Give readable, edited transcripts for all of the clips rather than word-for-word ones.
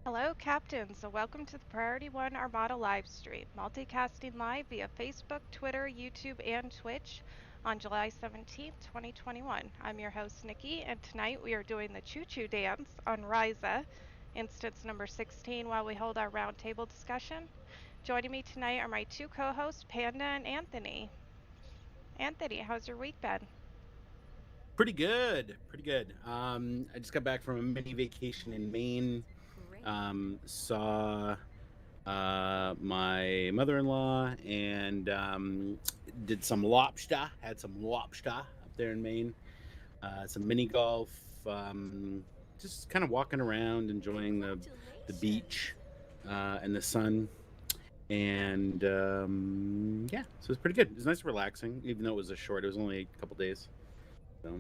Hello, Captains, and welcome to the Priority One Armada live stream, multicasting live via Facebook, Twitter, YouTube, and Twitch on July 17th, 2021. I'm your host, Nikki, and tonight we are doing the Choo Choo Dance on Ryza, instance number 16, while we hold our roundtable discussion. Joining me tonight are my two co hosts, Panda and Anthony. Anthony, how's your week been? Pretty good, pretty good. I just got back from a mini vacation in Maine. Saw my mother-in-law and did some lobster. Had some lobster up there in Maine. Some mini golf. Just kind of walking around, enjoying the beach and the sun. And yeah, so it was pretty good. It was nice, and relaxing, even though it was it was only a couple days. So.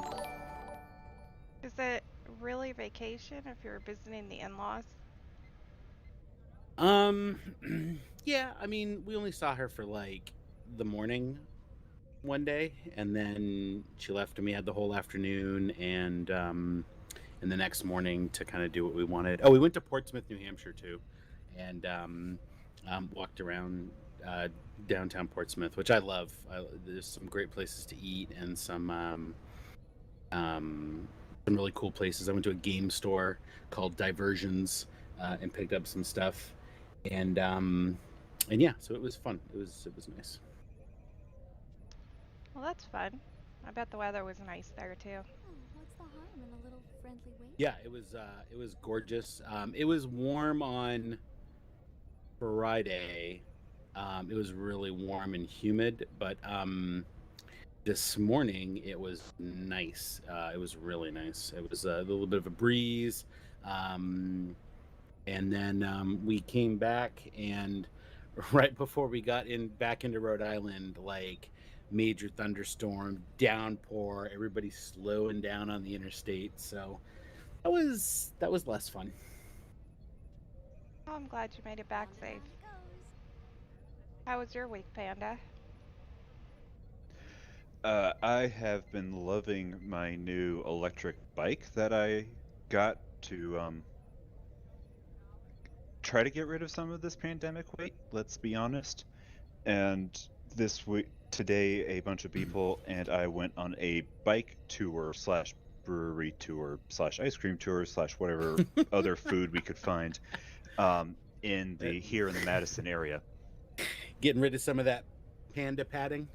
Is it really vacation if you're visiting the in laws? Yeah, I mean, we only saw her for like the morning one day, and then she left, and we had the whole afternoon and the next morning to kind of do what we wanted. Oh, we went to Portsmouth, New Hampshire too, and walked around downtown Portsmouth, which I love. There's some great places to eat and some really cool places. I went to a game store called Diversions and picked up some stuff, and yeah, so it was fun. It was nice. Well, that's fun. I bet the weather was nice there too. Yeah, it was gorgeous. It was warm on Friday. It was really warm and humid, but this morning it was nice. It was really nice. It was a little bit of a breeze. And then we came back, and right before we got back into Rhode Island, like major thunderstorm, downpour, everybody slowing down on the interstate. So that was less fun. Oh, I'm glad you made it back safe. How was your week, Panda? I have been loving my new electric bike that I got to try to get rid of some of this pandemic weight, let's be honest. And this week, today, a bunch of people and I went on a bike tour slash brewery tour slash ice cream tour slash whatever other food we could find here in the Madison area. Getting rid of some of that panda padding.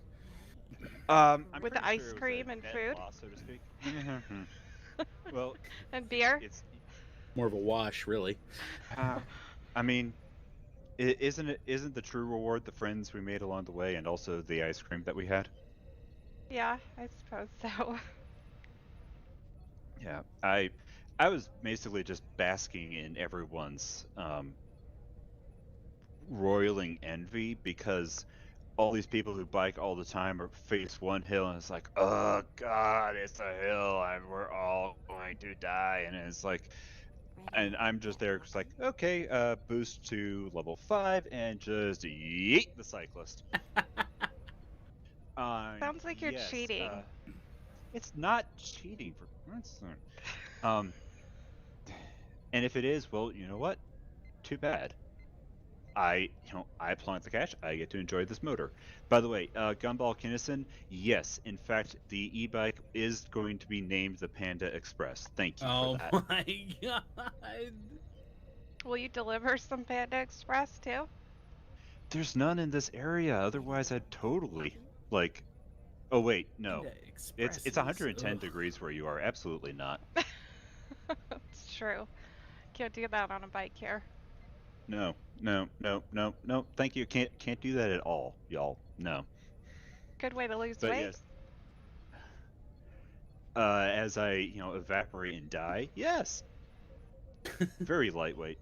I'm With pretty the sure ice it was a cream and net food loss, so to speak. Well, and beer? it's More of a wash, really. I mean, isn't the true reward the friends we made along the way and also the ice cream that we had? Yeah, I suppose so. Yeah, I was basically just basking in everyone's roiling envy because all these people who bike all the time are face one hill and it's like, oh god, it's a hill and we're all going to die, and it's like, and I'm just there just like, okay, boost to level 5 and just yeet the cyclist. Sounds like you're Yes, cheating. it's not cheating for um, and if it is, well, you know what? Too bad. I plunk the cash. I get to enjoy this motor. By the way, Gumball Kinnison, yes, in fact, the e-bike is going to be named the Panda Express. Thank you for Oh that. my god. Will you deliver some Panda Express too? There's none in this area. Otherwise, I'd totally like. Oh wait, no. Panda It's Expresses. 110 Ugh. degrees where you are. Absolutely not. It's true. Can't do that on a bike here. No, no, no, no, no. Thank you. Can't do that at all, y'all. No. Good way to lose But weight. yes, as I evaporate and die. Yes, very lightweight.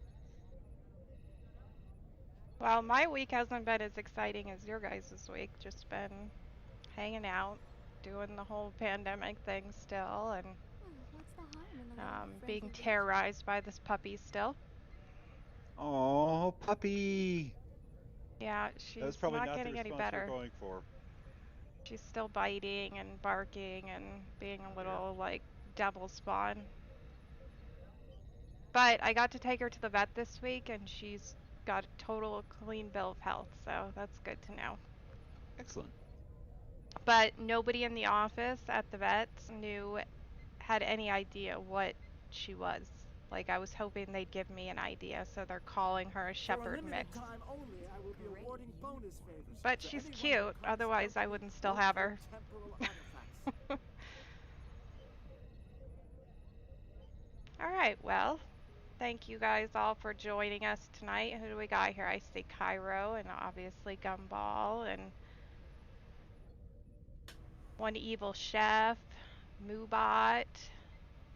Well, my week hasn't been as exciting as your guys' week. Just been hanging out, doing the whole pandemic thing still, and being terrorized by this puppy still. Oh, puppy! Yeah, That was she's probably not not the getting any response we're better. going for. She's still biting and barking and being a Oh dear. little like devil spawn. But I got to take her to the vet this week, and she's got a total clean bill of health, so that's good to know. Excellent. But nobody in the office at the vets had any idea what she was. Like, I was hoping they'd give me an idea, so they're calling her a shepherd mix. Time only, I will be awarding bonus favors But to she's anyone who cute, collects otherwise I temporal wouldn't still have her. temporal artifacts. Alright, well, thank you guys all for joining us tonight. Who do we got here? I see Cairo and obviously Gumball and One Evil Chef, Moobot, I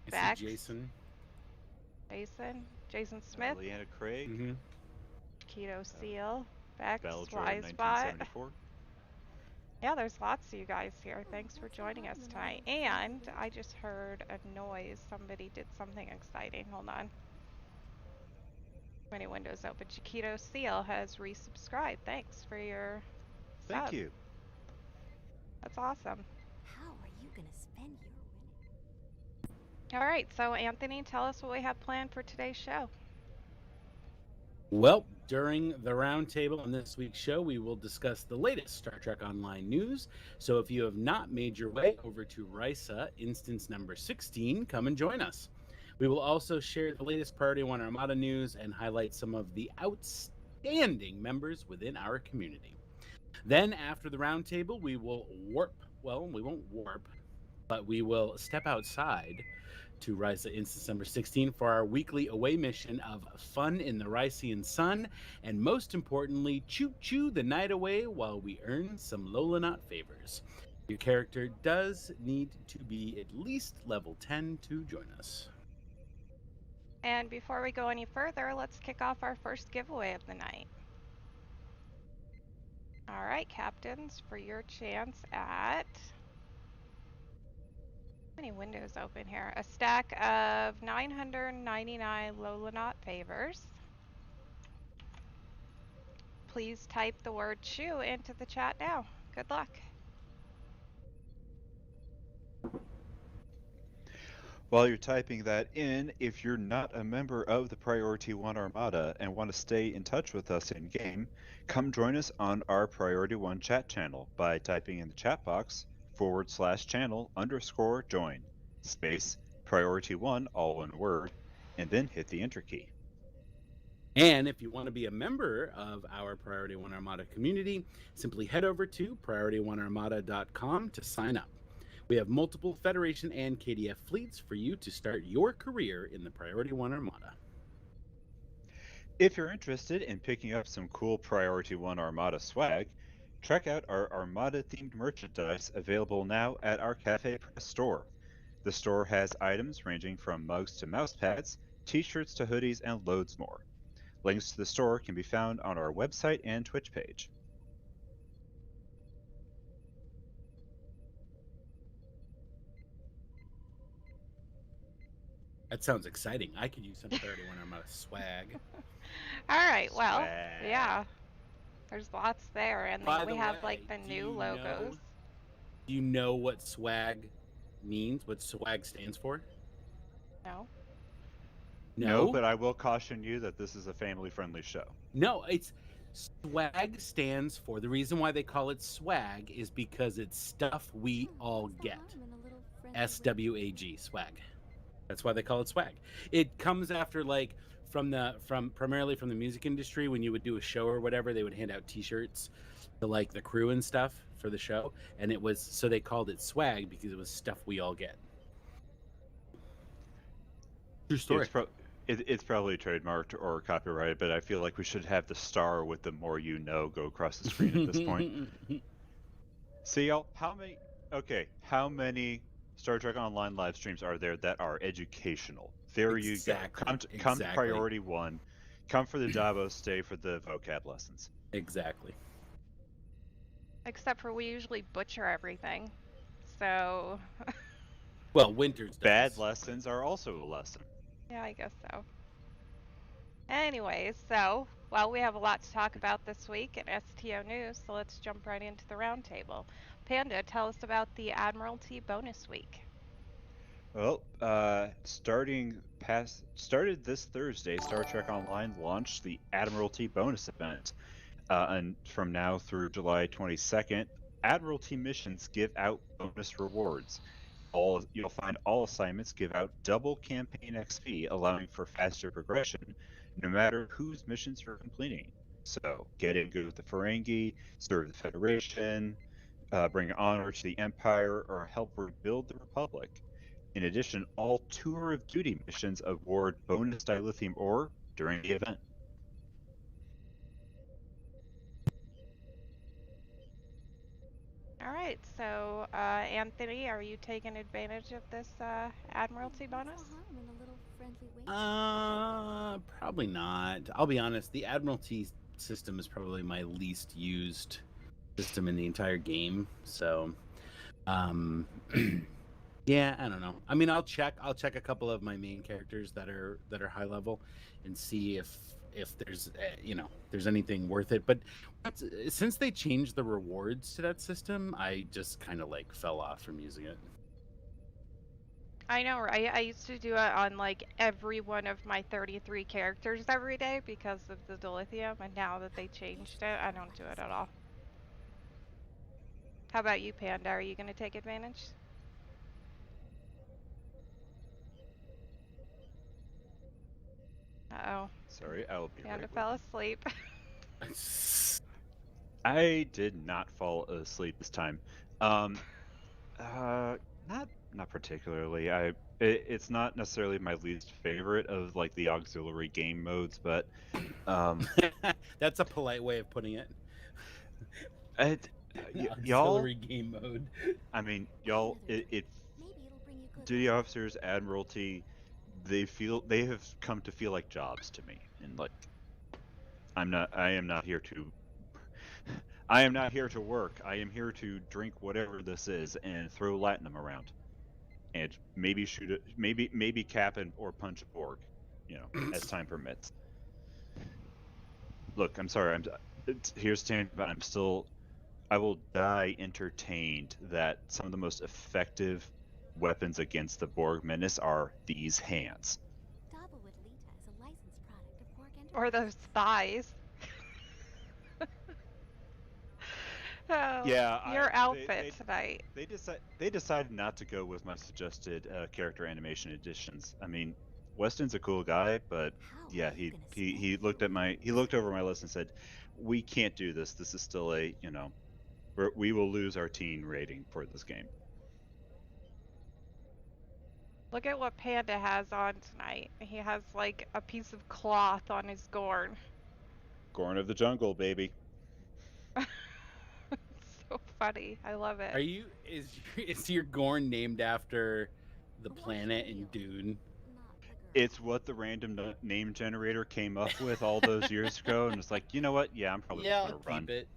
Bex, see Jason. Jason Smith, Leanna Craig, Mm-hmm. Keto Seal, Bex, Belger, Wisebot. 1974. Yeah, there's lots of you guys here. Thanks for joining us tonight. And I just heard a noise. Somebody did something exciting. Hold on. Many windows open. Chiquito Seal has resubscribed. Thanks for your Thank sub. you. That's awesome. How are you gonna spend your winnings? All right, so Anthony, tell us what we have planned for today's show. Well, during the roundtable on this week's show, we will discuss the latest Star Trek Online news. So if you have not made your way over to RISA instance number 16, come and join us. We will also share the latest Priority One Armada news and highlight some of the outstanding members within our community. Then, after the roundtable, we will warp. Well, we won't warp, but we will step outside to Risa instance number 16 for our weekly away mission of fun in the Rycian sun, and most importantly, choo-choo the night away while we earn some Lolanaut favors. Your character does need to be at least level 10 to join us. And before we go any further, let's kick off our first giveaway of the night. All right, captains, for your chance at... Many windows open here. A stack of 999 Lolanaut favors. Please type the word chew into the chat now. Good luck. While you're typing that in, if you're not a member of the Priority One Armada and want to stay in touch with us in game, come join us on our Priority One chat channel by typing in the chat box /channel_join space Priority One, all one word, and then hit the enter key. And if you want to be a member of our Priority One Armada community, simply head over to PriorityOneArmada.com to sign up. We have multiple Federation and KDF fleets for you to start your career in the Priority One Armada. If you're interested in picking up some cool Priority One Armada swag, check out our Armada-themed merchandise available now at our Cafe Press store. The store has items ranging from mugs to mouse pads, t-shirts to hoodies, and loads more. Links to the store can be found on our website and Twitch page. That sounds exciting. I could use some Priority One Armada swag. All right, well, Swag. yeah. There's lots there, and By then we the have way, like the do new you logos. Do you know what swag means? What swag stands for? No. No, but I will caution you that this is a family-friendly show. No, it's swag stands for, the reason why they call it swag is because it's stuff we all get. SWAG, swag. That's why they call it swag. It comes after, like, primarily from the music industry. When you would do a show or whatever, they would hand out t-shirts to like the crew and stuff for the show, and it was, so they called it swag because it was stuff we all get. True story. It's probably trademarked or copyrighted, but I feel like we should have the star with the more you know go across the screen at this point. See, y'all, how many Star Trek Online live streams are there that are educational? There Exactly, you go. Come to exactly. Priority One. Come for the Davos, stay for the vocab lessons. Exactly. Except for we usually butcher everything. So, Well, Winters does. Bad lessons are also a lesson. yeah, I guess so. Anyways, so, well, we have a lot to talk about this week in STO News, so let's jump right into the roundtable. Panda, tell us about the Admiralty bonus week. Well, started this Thursday, Star Trek Online launched the Admiralty bonus event. And from now through July 22nd, Admiralty missions give out bonus rewards. You'll find all assignments give out double campaign XP, allowing for faster progression, no matter whose missions you're completing. So, get in good with the Ferengi, serve the Federation, bring honor to the Empire, or help rebuild the Republic. In addition, all Tour of Duty missions award bonus dilithium ore during the event. All right, so Anthony, are you taking advantage of this Admiralty What's bonus? the harm in a little friendly wager? Probably not. I'll be honest. The Admiralty system is probably my least used system in the entire game. So, yeah, I don't know. I mean, I'll check a couple of my main characters that are high level, and see if there's there's anything worth it. But since they changed the rewards to that system, I just kind of like fell off from using it. I know, right? I used to do it on like every one of my 33 characters every day because of the dilithium, and now that they changed it, I don't do it at all. How about you, Panda? Are you going to take advantage? Uh-oh. Sorry, I will be Panda right fell with asleep. you. I did not fall asleep this time. Not particularly. It's not necessarily my least favorite of like the auxiliary game modes, but That's a polite way of putting it. Y'all, Auxiliary game mode. I mean, y'all, Maybe it'll bring you good duty luck. officers, Admiralty, they have come to feel like jobs to me, and like, I am not here to work. I am here to drink whatever this is and throw latinum around, and maybe maybe cap or punch a Borg, as time permits. Look, I'm sorry. Here's standing, but I will die entertained that some of the most effective weapons against the Borg menace are these hands. Dabblewit Lita is a licensed product of Borg Or those Enterprises. thighs. Oh, Yeah, your outfit tonight. they decided not to go with my suggested character animation additions. I mean, Weston's a cool guy, but How yeah, are you gonna he spend looked your at he looked over my list and said, "We can't do this. This is still we will lose our teen rating for this game." Look at what Panda has on tonight. He has like a piece of cloth on his Gorn. Gorn of the jungle, baby. It's so funny. I love it. Is your Gorn named after the What's planet in real? Dune? Not the girl. It's what the random name generator came up with all those years ago, and it's like, you know what? Yeah, I'm probably Yeah, just I'll gonna run. keep it.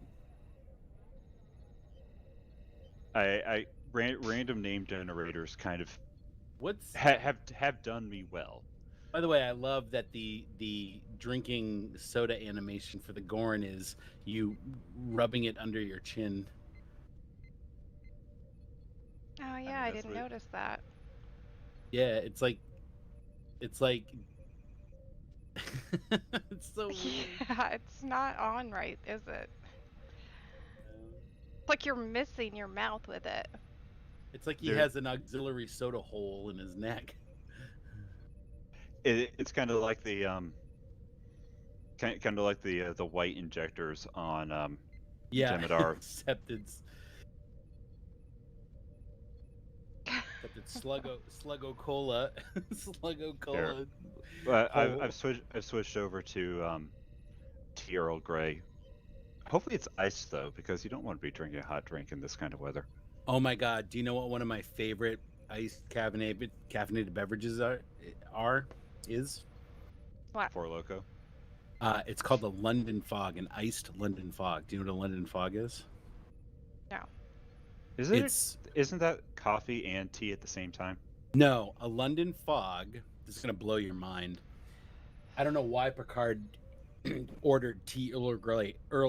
Random name generators kind of What's have done me well. By the way, I love that the drinking soda animation for the Gorn is you rubbing it under your chin. Oh yeah, mean, I that's didn't what notice that. Yeah, it's like it's so weird. Yeah, it's not on right, is it? It's like you're missing your mouth with it. It's like he Dude. has an auxiliary soda hole in his neck. It's kind of like the the white injectors on Yeah, Jemadar. except it's Sluggo Cola. Sluggo Cola. I've switched over to tea Earl Grey. Hopefully it's iced though, because you don't want to be drinking a hot drink in this kind of weather. Oh my god, do you know what one of my favorite iced caffeinated beverages is? What? Four Loko. It's called the London Fog, an iced London Fog. Do you know what a London Fog is? No. Isn't that coffee and tea at the same time? No, a London Fog. This is gonna blow your mind. I don't know why Picard ordered tea Earl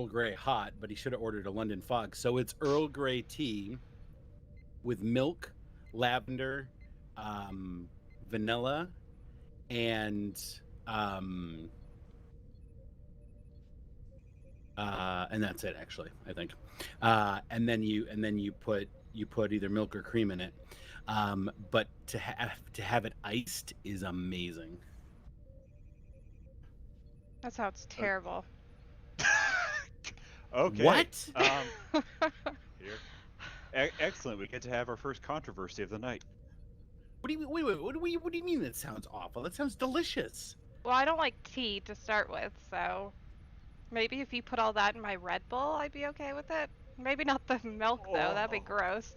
Grey hot, but he should have ordered a London Fog. So it's Earl Grey tea with milk, lavender, vanilla, and that's it actually, I think. And then you put either milk or cream in it. But to have it iced is amazing. That sounds terrible. Okay. What? Here. Excellent. We get to have our first controversy of the night. What do you wait? What do you mean that sounds awful? That sounds delicious. Well, I don't like tea to start with, so maybe if you put all that in my Red Bull, I'd be okay with it. Maybe not the milk though. That'd be gross.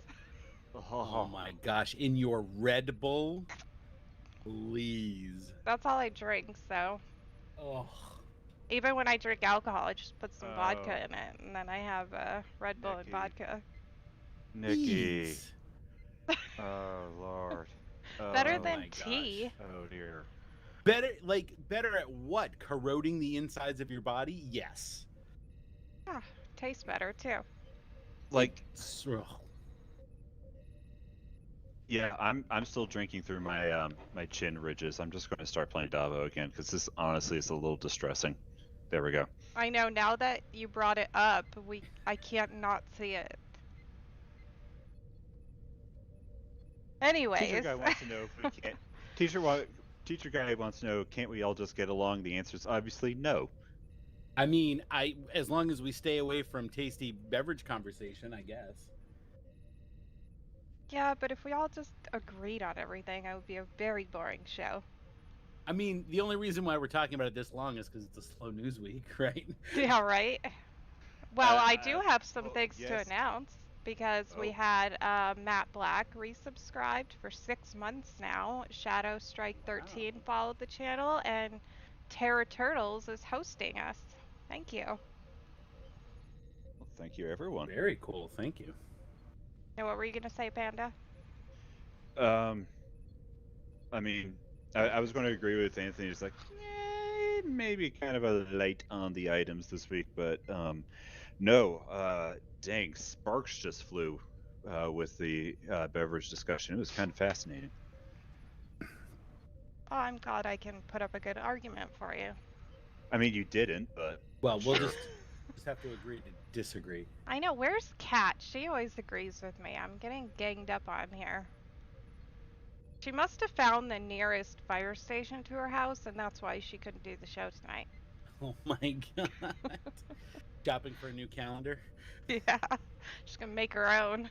Oh my gosh! In your Red Bull, please. That's all I drink, so Oh. even when I drink alcohol, I just put some vodka in it, and then I have Red Bull and Nikki. vodka. Nikki. Please. Oh Lord. Better Oh, than my tea. gosh. Oh dear. Better at what? Corroding the insides of your body? Yes. Yeah, tastes better too. Like, Ugh. yeah, I'm still drinking through my my chin ridges. I'm just going to start playing Davo again because this honestly is a little distressing. There we go. I know. Now that you brought it up, I can't not see it. Anyways. Teacher guy wants to know if we can't. Teacher guy wants to know, can't we all just get along? The answer is obviously no. I mean, as long as we stay away from tasty beverage conversation, I guess. Yeah, but if we all just agreed on everything, it would be a very boring show. I mean, the only reason why we're talking about it this long is because it's a slow news week, right? Yeah, right? Well, I do have some well, things to yes. announce because we Oh. had Matt Black resubscribed for 6 months now. Shadow Strike 13 followed the channel, and Terra Turtles is hosting us. Thank you. Well, thank you, everyone. Very cool. Thank you. Now, what were you going to say, Panda? I mean, I was going to agree with Anthony. He's like, maybe kind of a light on the items this week, but no. Dang, sparks just flew with the beverage discussion. It was kind of fascinating. Oh, I'm glad I can put up a good argument for you. I mean, you didn't, but Well, we'll sure. just have to agree to disagree. I know. Where's Kat? She always agrees with me. I'm getting ganged up on here. She must have found the nearest fire station to her house, and that's why she couldn't do the show tonight. Oh my god. Shopping for a new calendar? Yeah, she's gonna make her own.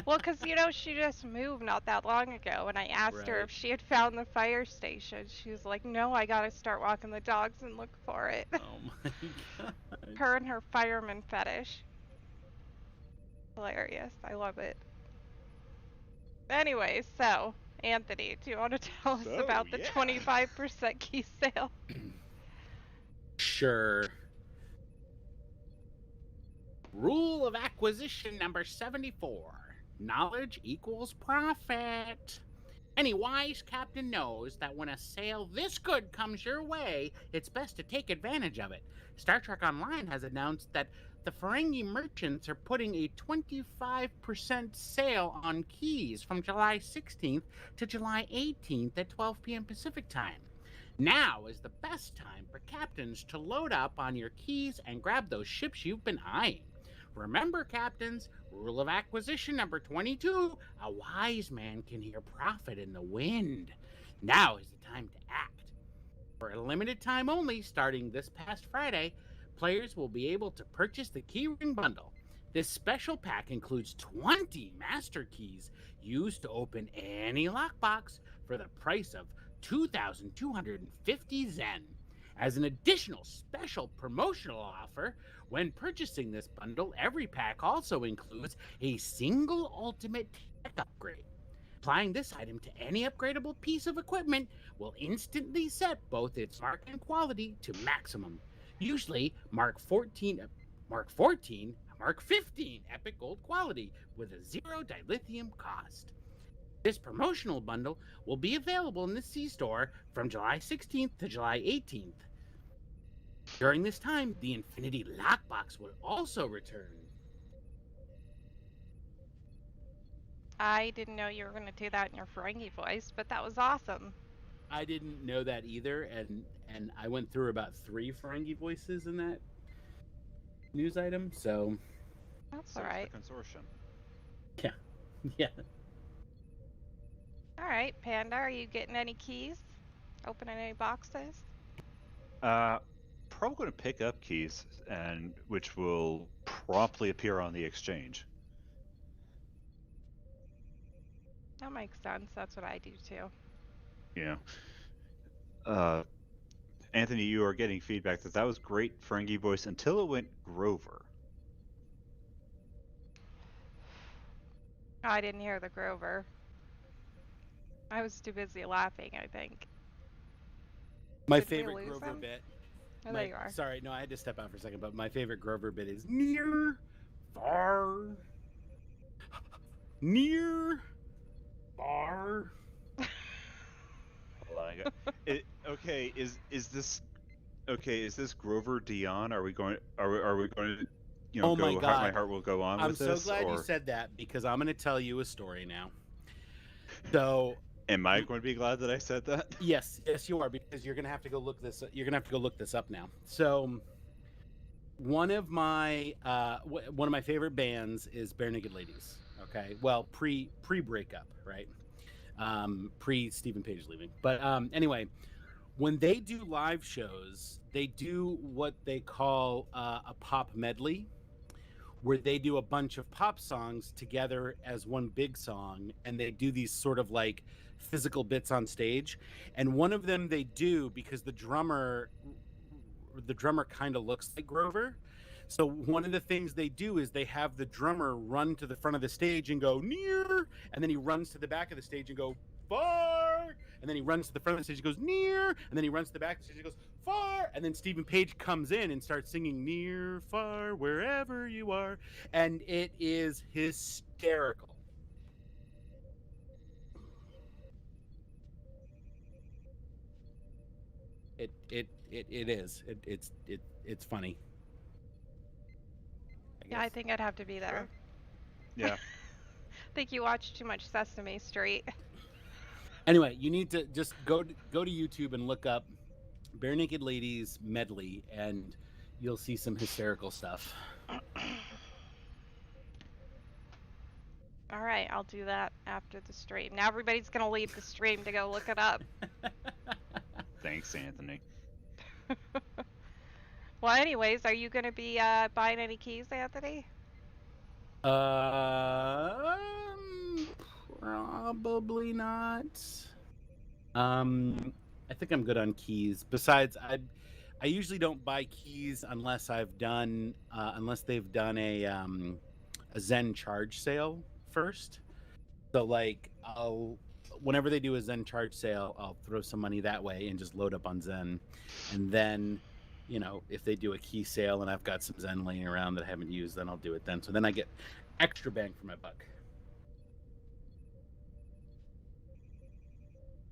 Well, because, she just moved not that long ago, and I asked her Right. if she had found the fire station. She was like, no, I gotta start walking the dogs and look for it. Oh my god. Her and her fireman fetish. Hilarious. I love it. Anyway, so, Anthony, do you want to tell us So, about the yeah. 25% key sale? Sure. Rule of acquisition number 74. Knowledge equals profit. Any wise captain knows that when a sale this good comes your way, it's best to take advantage of it. Star Trek Online has announced that the Ferengi merchants are putting a 25% sale on keys from July 16th to July 18th at 12 p.m. Pacific time. Now is the best time for captains to load up on your keys and grab those ships you've been eyeing. Remember, captains, rule of acquisition number 22, a wise man can hear profit in the wind. Now is the time to act. For a limited time only, starting this past Friday, players will be able to purchase the Keyring Bundle. This special pack includes 20 master keys used to open any lockbox for the price of 2,250 Zen. As an additional special promotional offer, when purchasing this bundle, every pack also includes a single ultimate tech upgrade. Applying this item to any upgradable piece of equipment will instantly set both its mark and quality to maximum. Usually Mark 14, Mark 15 epic gold quality with a 0 dilithium cost. This promotional bundle will be available in the C-Store from July 16th to July 18th. During this time, the Infinity Lockbox will also return. I didn't know you were going to do that in your Ferengi voice, but that was awesome. I didn't know that either, and I went through about 3 Ferengi voices in that news item. So That's all So it's the right. consortium. yeah, yeah. All right, Panda, are you getting any keys? Opening any boxes? Probably going to pick up keys, and which will promptly appear on the exchange. That makes sense. That's what I do too. You know, Anthony, you are getting feedback that was great Ferengi voice until it went Grover. I didn't hear the Grover. I was too busy laughing, I think. My Did we favorite lose Grover him? bit. Oh, there you are. Sorry, no, I had to step out for a second, but my favorite Grover bit is near, far, near, far. Hold on, okay, is this okay? Is this Grover Dion? Are we going? Are we going to, Oh my go? My God. heart will go on I'm with so this, glad you or said that because I'm going to tell you a story now. So, am I going to be glad that I said that? yes, you are, because you're going to have to go look this. You're going to have to go look this up now. So, one of my favorite bands is Bare Naked Ladies. Okay, well, pre breakup, right? Pre Stephen Page leaving. But anyway, when they do live shows, they do what they call a pop medley, where they do a bunch of pop songs together as one big song, and they do these sort of like physical bits on stage. And one of them they do because the drummer kind of looks like Grover. So one of the things they do is they have the drummer run to the front of the stage and go near, and then he runs to the back of the stage and go far, and then he runs to the front of the stage and goes near, and then he runs to the back of the stage and goes far, and then Stephen Page comes in and starts singing near, far, wherever you are, and it is hysterical. It is. It's funny. Yeah, I think I'd have to be there. Yeah. I think you watched too much Sesame Street. Anyway, you need to just go to YouTube and look up Bare Naked Ladies medley, and you'll see some hysterical stuff. All right, I'll do that after the stream. Now everybody's going to leave the stream to go look it up. Thanks, Anthony. Well, anyways, are you going to be buying any keys, Anthony? Probably not. I think I'm good on keys. Besides, I usually don't buy keys unless they've done a Zen charge sale first. So like whenever they do a Zen charge sale, I'll throw some money that way and just load up on Zen. And then, if they do a key sale and I've got some Zen laying around that I haven't used, then I'll do it then. So then I get extra bang for my buck.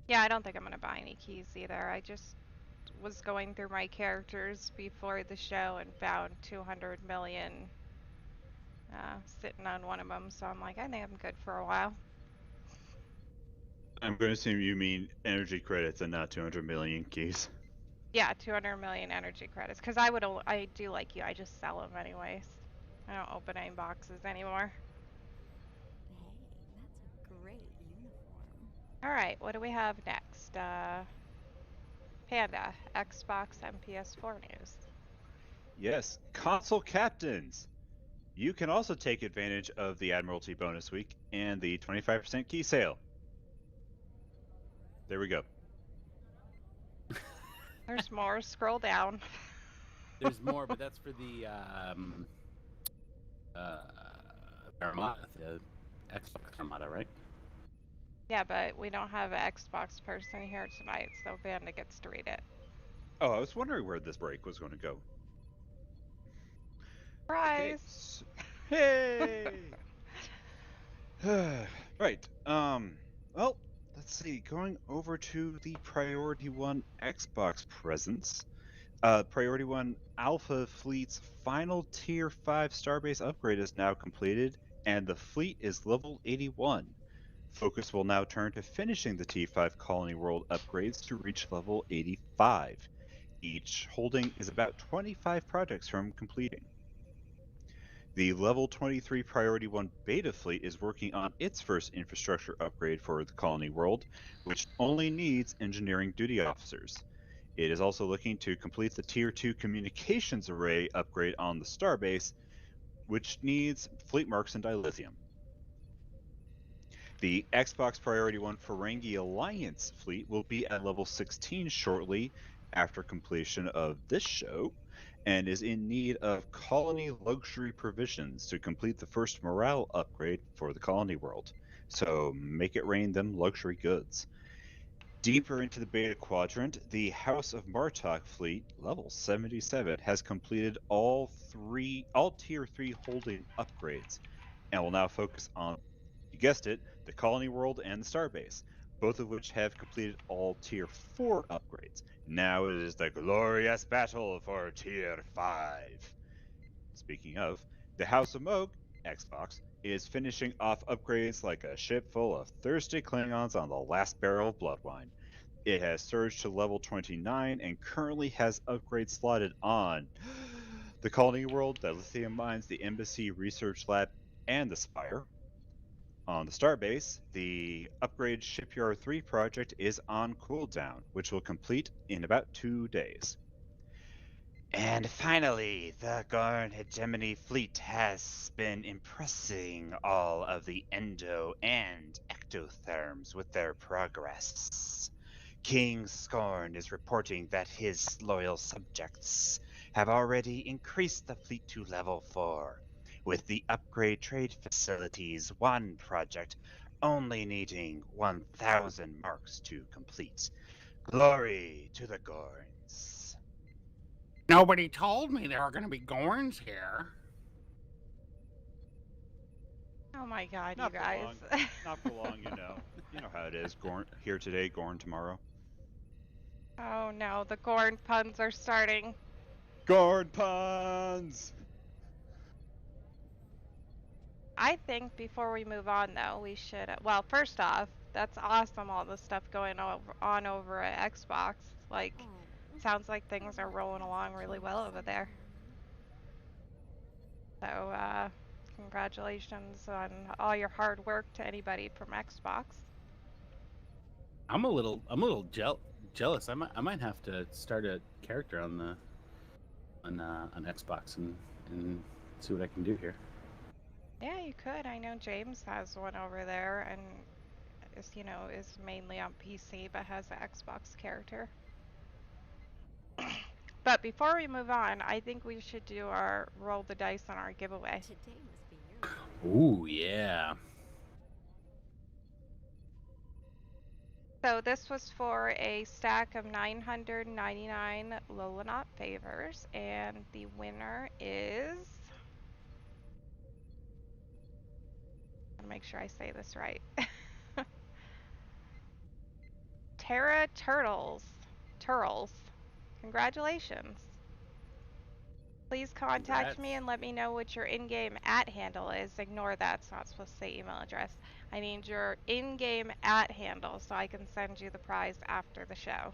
Yeah, I don't think I'm going to buy any keys either. I just was going through my characters before the show and found 200 million sitting on one of them. So I'm like, I think I'm good for a while. I'm going to assume you mean energy credits and not 200 million keys. Yeah, 200 million energy credits. Because I do like you. I just sell them anyways. I don't open any boxes anymore. Hey, that's a great uniform. All right, what do we have next? Panda, Xbox and PS4 news. Yes, console captains. You can also take advantage of the Admiralty bonus week and the 25% key sale. There we go. There's more. Scroll down. There's more, but that's for the Armada, the Xbox Armada, right? Yeah, but we don't have an Xbox person here tonight, so Panda gets to read it. Oh, I was wondering where this break was going to go. Surprise! Okay. Hey! Right. Well, let's see. Going over to the Priority One Xbox presence. Priority One Alpha Fleet's final Tier 5 Starbase upgrade is now completed, and the fleet is level 81. Focus will now turn to finishing the T5 Colony World upgrades to reach level 85. Each holding is about 25 projects from completing. The level 23 Priority 1 beta fleet is working on its first infrastructure upgrade for the Colony World, which only needs engineering duty officers. It is also looking to complete the Tier 2 communications array upgrade on the Starbase, which needs fleet marks and dilithium. The Xbox Priority 1 Ferengi Alliance fleet will be at level 16 shortly after completion of this show, and is in need of colony luxury provisions to complete the first morale upgrade for the colony world. So make it rain them luxury goods. Deeper into the beta quadrant, the House of Martok fleet, level 77, has completed all tier 3 holding upgrades, and will now focus on, you guessed it, the colony world and the starbase, both of which have completed all tier 4 upgrades. Now it is the glorious battle for tier 5. Speaking of, the House of Moog, Xbox, is finishing off upgrades like a ship full of thirsty Klingons on the last barrel of blood wine. It has surged to level 29 and currently has upgrades slotted on the Colony World, the Lithium Mines, the Embassy Research Lab, and the Spire. On the Starbase, the Upgrade Shipyard 3 project is on cooldown, which will complete in about 2 days. And finally, the Gorn Hegemony fleet has been impressing all of the endo and ectotherms with their progress. King Scorn is reporting that his loyal subjects have already increased the fleet to level 4, with the Upgrade Trade Facilities 1 project only needing 1,000 marks to complete. Glory to the Gorns. Nobody told me there were going to be Gorns here. Oh my god, Not you for guys. long. Not for long, you know. You know how it is. Gorn here today, Gorn tomorrow. Oh no, the Gorn puns are starting. Gorn puns! I think before we move on, though, we should. Well, first off, that's awesome, all the stuff going on over at Xbox. Like, Oh, sounds like things are rolling along really well over there. So, congratulations on all your hard work to anybody from Xbox. I'm a little jealous. I might have to start a character on Xbox and see what I can do here. Yeah, you could. I know James has one over there, and is mainly on PC, but has an Xbox character. But before we move on, I think we should do our roll the dice on our giveaway. today must be your day. Ooh, yeah. So this was for a stack of 999 Lolonot favors, and the winner is... I'll make sure I say this right. Terra Turtles. Congratulations. Please contact me and let me know what your in-game @handle is. Ignore that, it's not supposed to say email address. I need your in-game @handle so I can send you the prize after the show.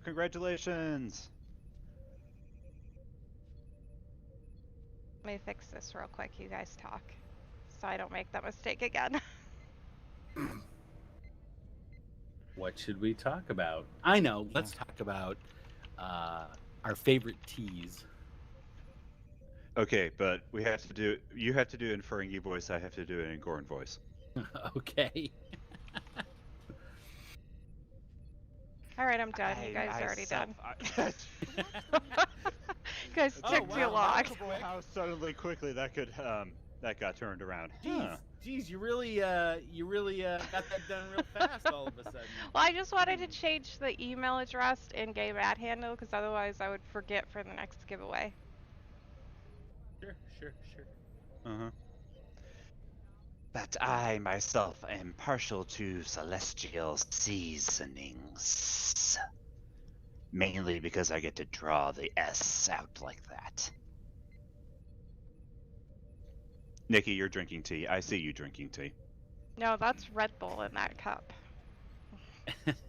Congratulations! Let me fix this real quick, you guys talk, so I don't make that mistake again. What should we talk about? I know. Let's talk about our favorite teas. Okay, but we have to do. You have to do it in Ferengi voice. I have to do it in Gorn voice. Okay. All right, I'm done. You guys are already done. done. You guys took too long. How suddenly, quickly that could that got turned around. Geez, you really got that done real fast all of a sudden. Well, I just wanted to change the email address in-game @handle because otherwise I would forget for the next giveaway. Sure. Uh-huh. But I myself am partial to celestial seasonings. Mainly because I get to draw the S out like that. Nikki, you're drinking tea. I see you drinking tea. No, that's Red Bull in that cup.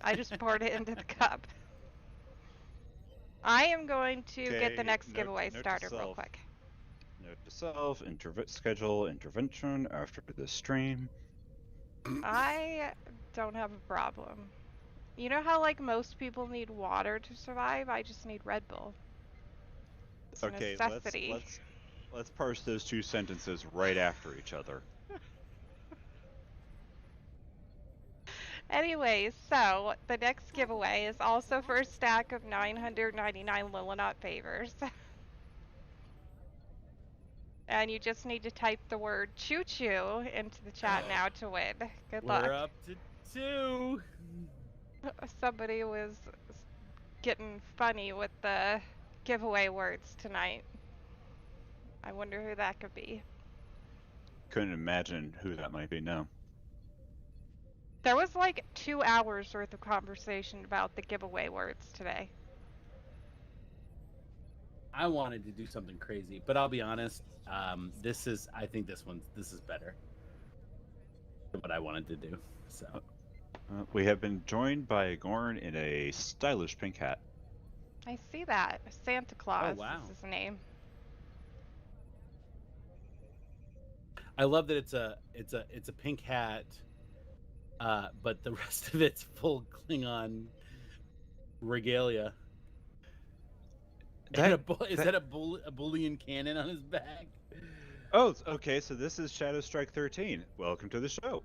I just poured it into the cup. I am going to get the Okay, next giveaway note to started real self. quick. Note to self, schedule intervention after the stream. I don't have a problem. You know how like most people need water to survive? I just need Red Bull. It's a Okay, necessity. let's parse those two sentences right after each other. Anyways, so the next giveaway is also for a stack of 999 Lilinaut favors. And you just need to type the word choo choo into the chat now to win. Good luck. We're up to 2. Somebody was getting funny with the giveaway words tonight. I wonder who that could be. Couldn't imagine who that might be, no. There was like 2 hours worth of conversation about the giveaway words today. I wanted to do something crazy, but I'll be honest. I think this is better than what I wanted to do. So We have been joined by Gorn in a stylish pink hat. I see that. Santa Claus wow. is his name. I love that it's a pink hat, but the rest of it's full Klingon regalia. Is that a Boolean cannon on his back? Oh, okay. So this is Shadow Strike 13. Welcome to the show.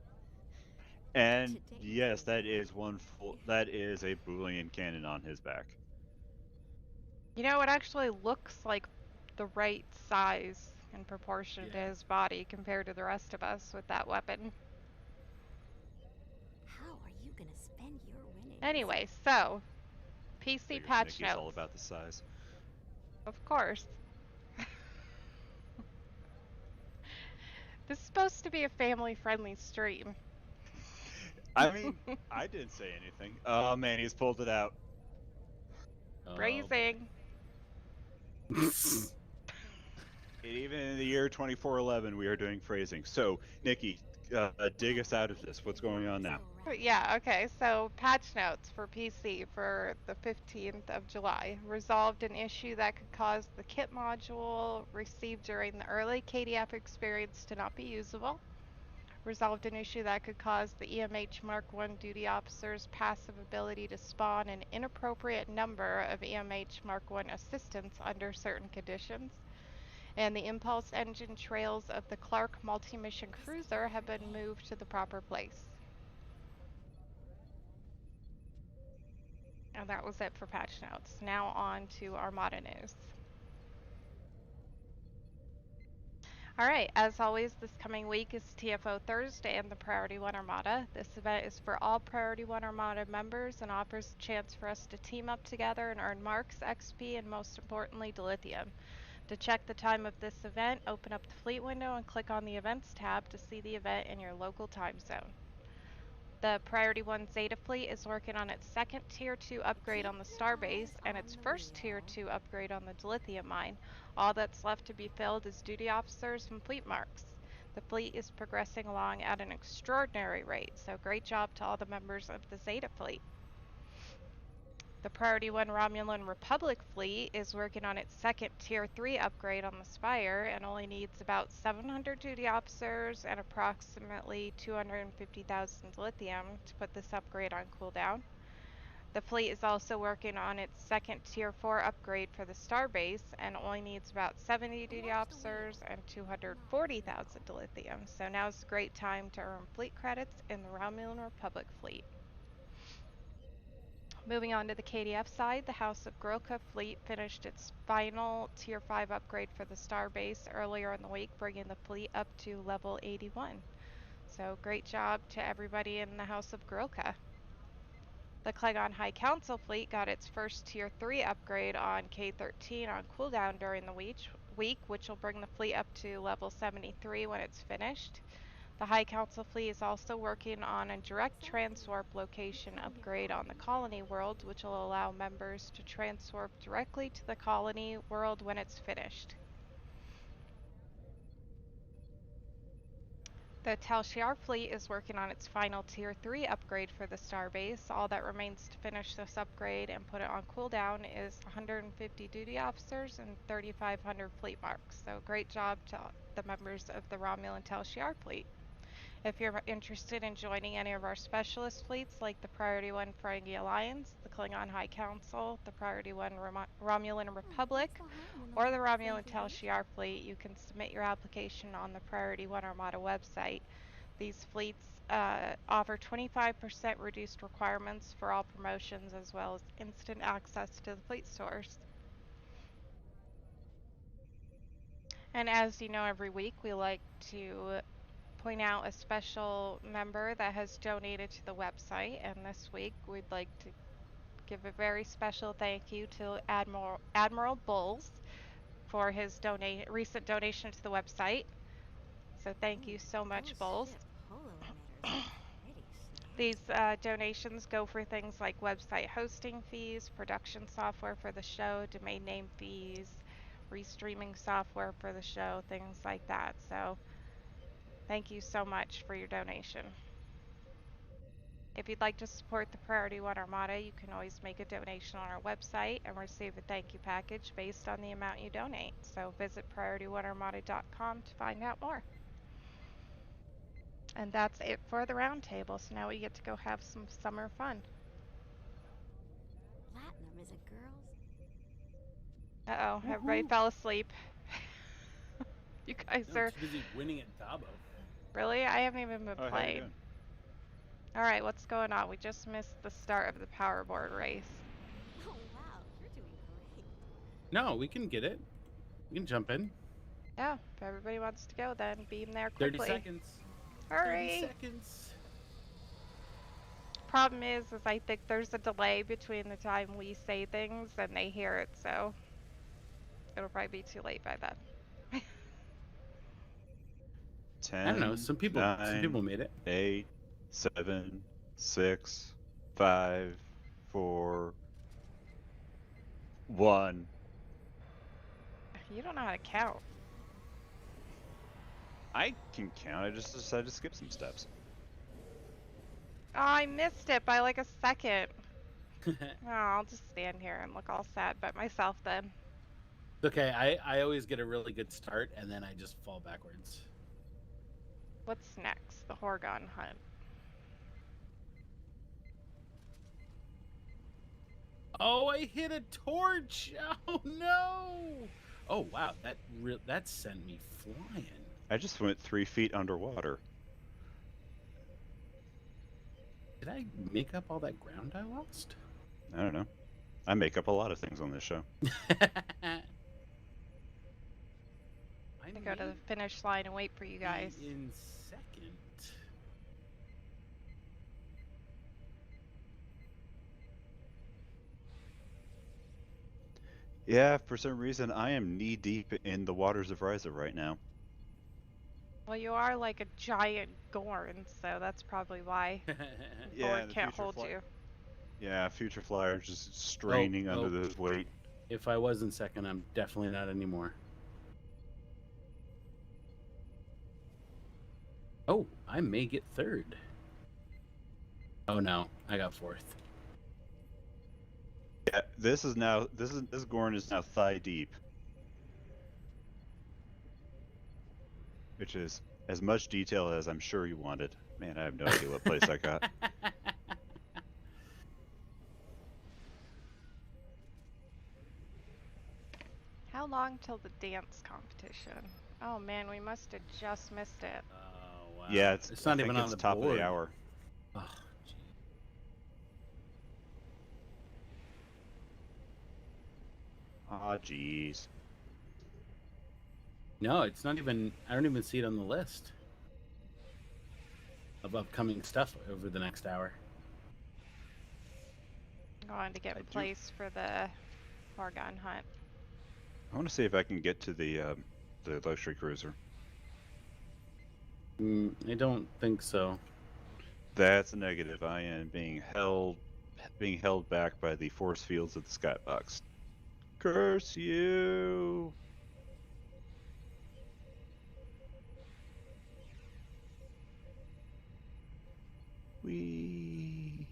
And yes, that is that is a Boolean cannon on his back. You know, it actually looks like the right size and proportion to his body compared to the rest of us with that weapon. How are you gonna spend your winnings? Anyway, so PC patch notes. It's all about the size. Of course. This is supposed to be a family-friendly stream. I mean, I didn't say anything. Oh man, he's pulled it out. Phrasing. Even in the year 2411, we are doing phrasing. So, Nikki, dig us out of this. What's going on now? Yeah, okay, so patch notes for PC for the 15th of July. Resolved an issue that could cause the kit module received during the early KDF experience to not be usable. Resolved an issue that could cause the EMH Mark I duty officer's passive ability to spawn an inappropriate number of EMH Mark I assistants under certain conditions. And the impulse engine trails of the Clark multi-mission cruiser have been moved to the proper place. And that was it for patch notes. Now on to Armada news. Alright, as always, this coming week is TFO Thursday and the Priority One Armada. This event is for all Priority One Armada members and offers a chance for us to team up together and earn marks, XP, and most importantly, Dilithium. To check the time of this event, open up the fleet window and click on the Events tab to see the event in your local time zone. The Priority 1 Zeta fleet is working on its second Tier 2 upgrade on the Starbase and its first Tier 2 upgrade on the Dilithium mine. All that's left to be filled is duty officers and fleet marks. The fleet is progressing along at an extraordinary rate, so great job to all the members of the Zeta fleet. The Priority 1 Romulan Republic fleet is working on its second Tier 3 upgrade on the Spire and only needs about 700 duty officers and approximately 250,000 lithium to put this upgrade on cooldown. The fleet is also working on its second Tier 4 upgrade for the Starbase and only needs about 70 duty officers and 240,000 lithium, so now's a great time to earn fleet credits in the Romulan Republic fleet. Moving on to the KDF side, the House of Grilka fleet finished its final Tier 5 upgrade for the Starbase earlier in the week, bringing the fleet up to level 81. So great job to everybody in the House of Grilka. The Klingon High Council fleet got its first Tier 3 upgrade on K-13 on cooldown during the week, which will bring the fleet up to level 73 when it's finished. The High Council fleet is also working on a direct transwarp location upgrade on the Colony world, which will allow members to transwarp directly to the Colony world when it's finished. The Tal Shiar fleet is working on its final Tier 3 upgrade for the starbase. All that remains to finish this upgrade and put it on cooldown is 150 duty officers and 3,500 fleet marks. So great job to the members of the Romulan Tal Shiar fleet. If you're interested in joining any of our specialist fleets like the Priority One Ferengi Alliance, the Klingon High Council, the Priority One Romulan Republic, or the Romulan Tal Shiar fleet, you can submit your application on the Priority One Armada website. These fleets offer 25% reduced requirements for all promotions as well as instant access to the fleet stores. And as you know, every week we like to point out a special member that has donated to the website, and this week we'd like to give a very special thank you to Admiral Bulls for his recent donation to the website. So thank you so much, Bulls. These donations go for things like website hosting fees, production software for the show, domain name fees, restreaming software for the show, things like that. So thank you so much for your donation. If you'd like to support the Priority One Armada, you can always make a donation on our website and receive a thank you package based on the amount you donate. So visit PriorityOneArmada.com to find out more. And that's it for the roundtable. So now we get to go have some summer fun. Platinum is a girl's. Uh-oh, everybody fell asleep. You guys No, are... I'm too busy winning at Dabo. Really? I haven't even been Oh, how you playing. doing? Alright, what's going on? We just missed the start of the powerboard race. Oh wow, you're doing great. No, we can get it. We can jump in. Yeah, if everybody wants to go, then beam there 30 quickly. seconds. Hurry! 30 seconds. Problem is I think there's a delay between the time we say things and they hear it, so it'll probably be too late by then. 10, I don't know. Some people made it. 8, 7, 6, 5, 4, 1. You don't know how to count. I can count. I just decided to skip some steps. Oh, I missed it by like a second. Oh, I'll just stand here and look all sad by myself then. Okay, I always get a really good start and then I just fall backwards. What's next? The Horgon hunt. Oh, I hit a torch! Oh no! Oh wow, that sent me flying. I just went 3 feet underwater. Did I make up all that ground I lost? I don't know. I make up a lot of things on this show. I go to the finish line and wait for you guys. In second. Yeah, for some reason I am knee deep in the waters of Ryza right now. Well, you are like a giant Gorn, so that's probably why Yeah, Gorn the can't future hold fly- you. Yeah, future flyer just straining Oh, under this weight. If I was in second, I'm definitely not anymore. Oh, I may get third. Oh no, I got fourth. Yeah, this Gorn is now thigh deep. Which is as much detail as I'm sure you wanted. Man, I have no idea what place I got. How long till the dance competition? Oh man, we must have just missed it. Oh wow. Yeah, it's not I even think on it's the top board. of the hour. Oh, gee. Ah, jeez. No, it's not even. I don't even see it on the list of upcoming stuff over the next hour. Going to get I do- placed for the Horgon hunt. I want to see if I can get to the luxury cruiser. I don't think so. That's a negative. I am being held back by the force fields of the skybox. Curse you! We.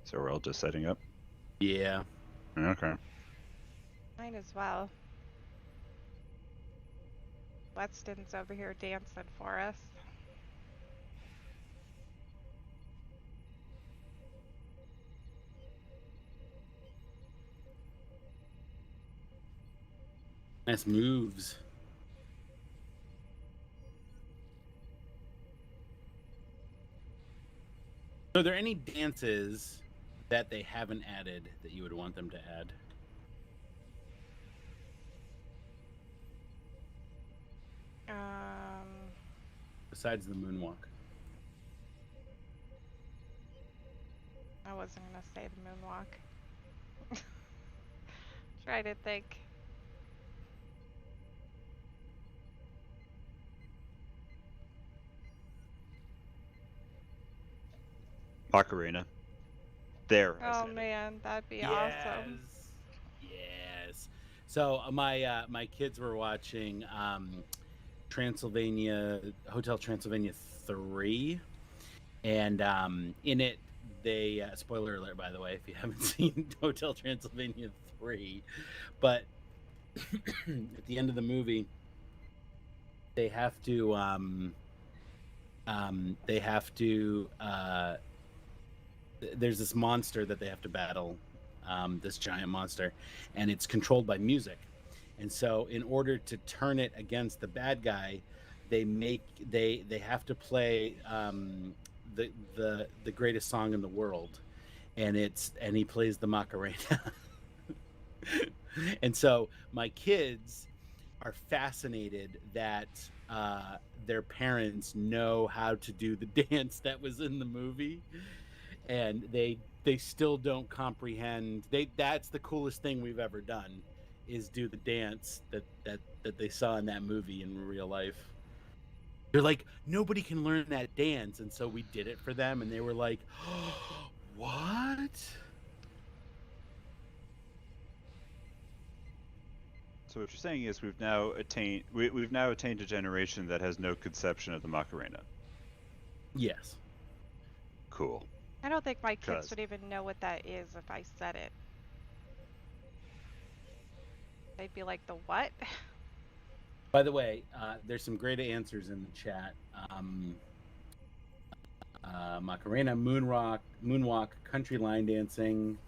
So we're all just setting up. Yeah. Okay. Might as well. Weston's over here dancing for us. Nice moves. So are there any dances that they haven't added that you would want them to add? Besides the moonwalk. I wasn't gonna say the moonwalk. Try to think. Macarena. There. I Oh said it. man, that'd be awesome. Yes. So my kids were watching Hotel Transylvania 3, and in it they spoiler alert, by the way, if you haven't seen Hotel Transylvania 3, but at the end of the movie they have to there's this monster that they have to battle, this giant monster, and it's controlled by music. And so in order to turn it against the bad guy, they have to play the greatest song in the world, and he plays the Macarena. And so my kids are fascinated that their parents know how to do the dance that was in the movie, and they still don't comprehend. That's the coolest thing we've ever done, is do the dance that they saw in that movie in real life. They're like, nobody can learn that dance, and so we did it for them, and they were like, oh, what? So what you're saying is we've now attained a generation that has no conception of the Macarena. Yes. Cool. I don't think my kids 'Cause- would even know what that is if I said it. They'd be like, the what? By the way, there's some great answers in the chat. Macarena, moonwalk, country line dancing,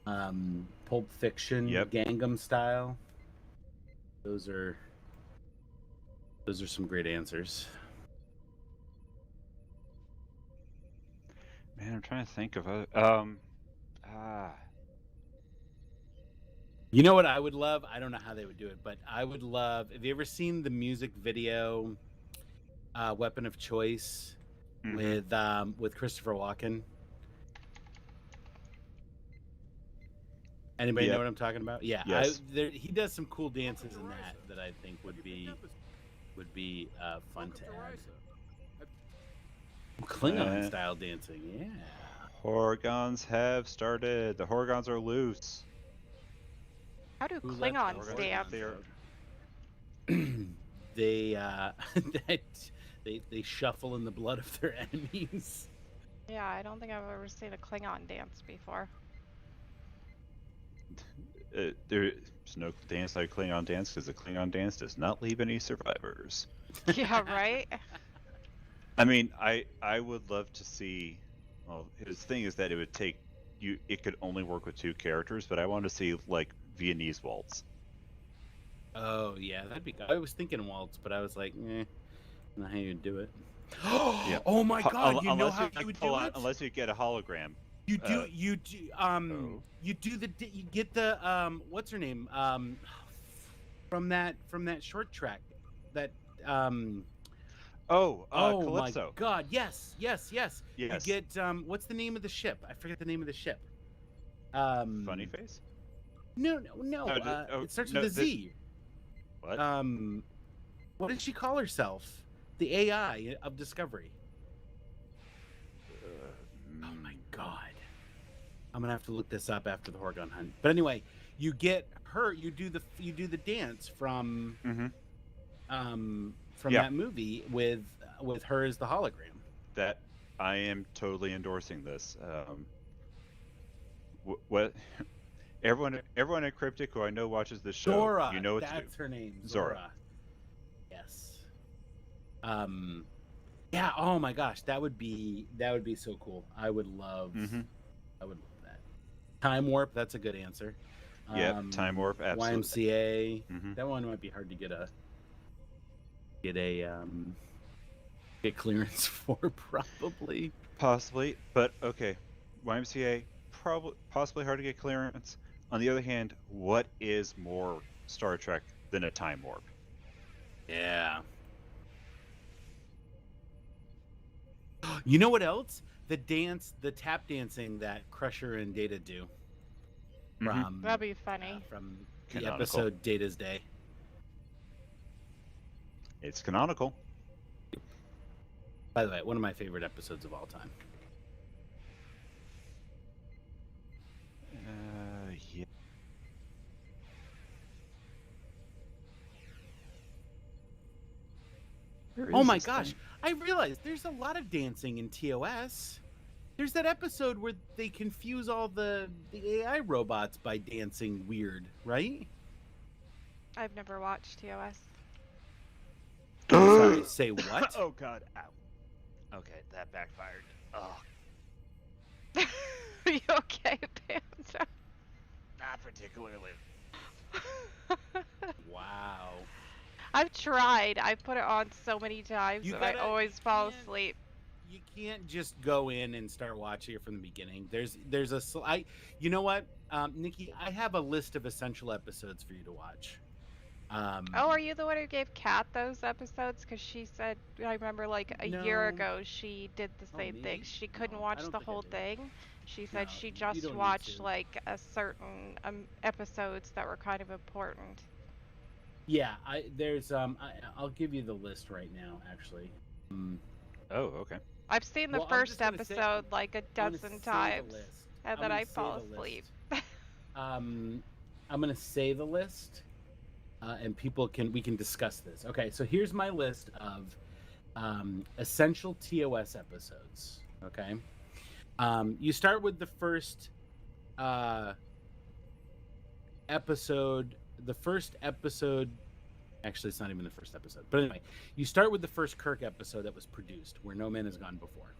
Pulp Fiction, Yep. Gangnam Style. Those are some great answers. Man, I'm trying to think of a You know what I would love? I don't know how they would do it, but I would love. Have you ever seen the music video, "Weapon of Choice," with Christopher Walken? Anybody know what I'm talking about? Yeah, yes. He does some cool dances in that I think would be fun to add. Klingon style dancing, yeah. Horgons have started. The Horgons are loose. How do Who let the Klingons Horgons dance? They shuffle in the blood of their enemies. Yeah, I don't think I've ever seen a Klingon dance before. There's no dance like Klingon dance because the Klingon dance does not leave any survivors. Yeah, right? I mean, I would love to see. Well, his thing is that it would take you. It could only work with 2 characters, but I want to see like Viennese waltz. Oh yeah, that'd be good. I was thinking waltz, but I was like, not how you do it. Yeah. Oh my god! You know how you you would do it? Unless you get a hologram. You get the what's her name from that short track that Oh, my Calypso. god, yes. Yes. You get what's the name of the ship? I forget the name of the ship. Funny face. No. It starts with a Z. What? What did she call herself? The AI of Discovery. Oh my god. I'm gonna have to look this up after the Horgon hunt. But anyway, you get her. You do the dance from from Yeah. that movie with her as the hologram. That I am totally endorsing this. What everyone at Cryptic who I know watches this show, Zora, you know what to do. that's her name. Zora. Zora. Yes. Yeah. Oh my gosh, that would be so cool. I would love. Mhm. I would love that. Time warp. That's a good answer. Yep, Time Warp, absolutely. YMCA. Mhm. That one might be hard to get get clearance for, probably. Possibly, but okay. YMCA possibly hard to get clearance. On the other hand, what is more Star Trek than a time warp? Yeah. You know what else? The tap dancing that Crusher and Data do Mhm. from That'd be funny. from the Canonical. episode Data's Day. It's canonical. By the way, one of my favorite episodes of all time. Yeah. Where Oh is my this gosh, thing? I realized there's a lot of dancing in TOS. There's that episode where they confuse all the AI robots by dancing weird, right? I've never watched TOS. Sorry, say what? Oh god, ow. Okay, that backfired. Oh, Are you okay, Panda? not particularly. Wow. I've tried. I've put it on so many times, You and I gotta- always you fall can't- asleep. You can't just go in and start watching it from the beginning. There's a you know what, Nikki, I have a list of essential episodes for you to watch. Oh, are you the one who gave Kat those episodes? Because she said, I remember like a year No. ago, she did the Oh, same thing. maybe? She couldn't No, I watch don't the think I whole did. thing. She said No, she you just don't need watched to. like a certain episodes that were kind of important. Yeah, I'll give you the list right now, actually. Oh, okay. I've seen the Well, I'm first just gonna say- episode like a I'm gonna dozen say the times, list. and I'm then gonna I say fall the asleep. list. I'm gonna say the list, and we can discuss this. Okay, so here's my list of essential TOS episodes. Okay, you start with the first episode. The first episode. Actually, it's not even the first episode. But anyway, you start with the first Kirk episode that was produced, Where No Man Has Gone Before.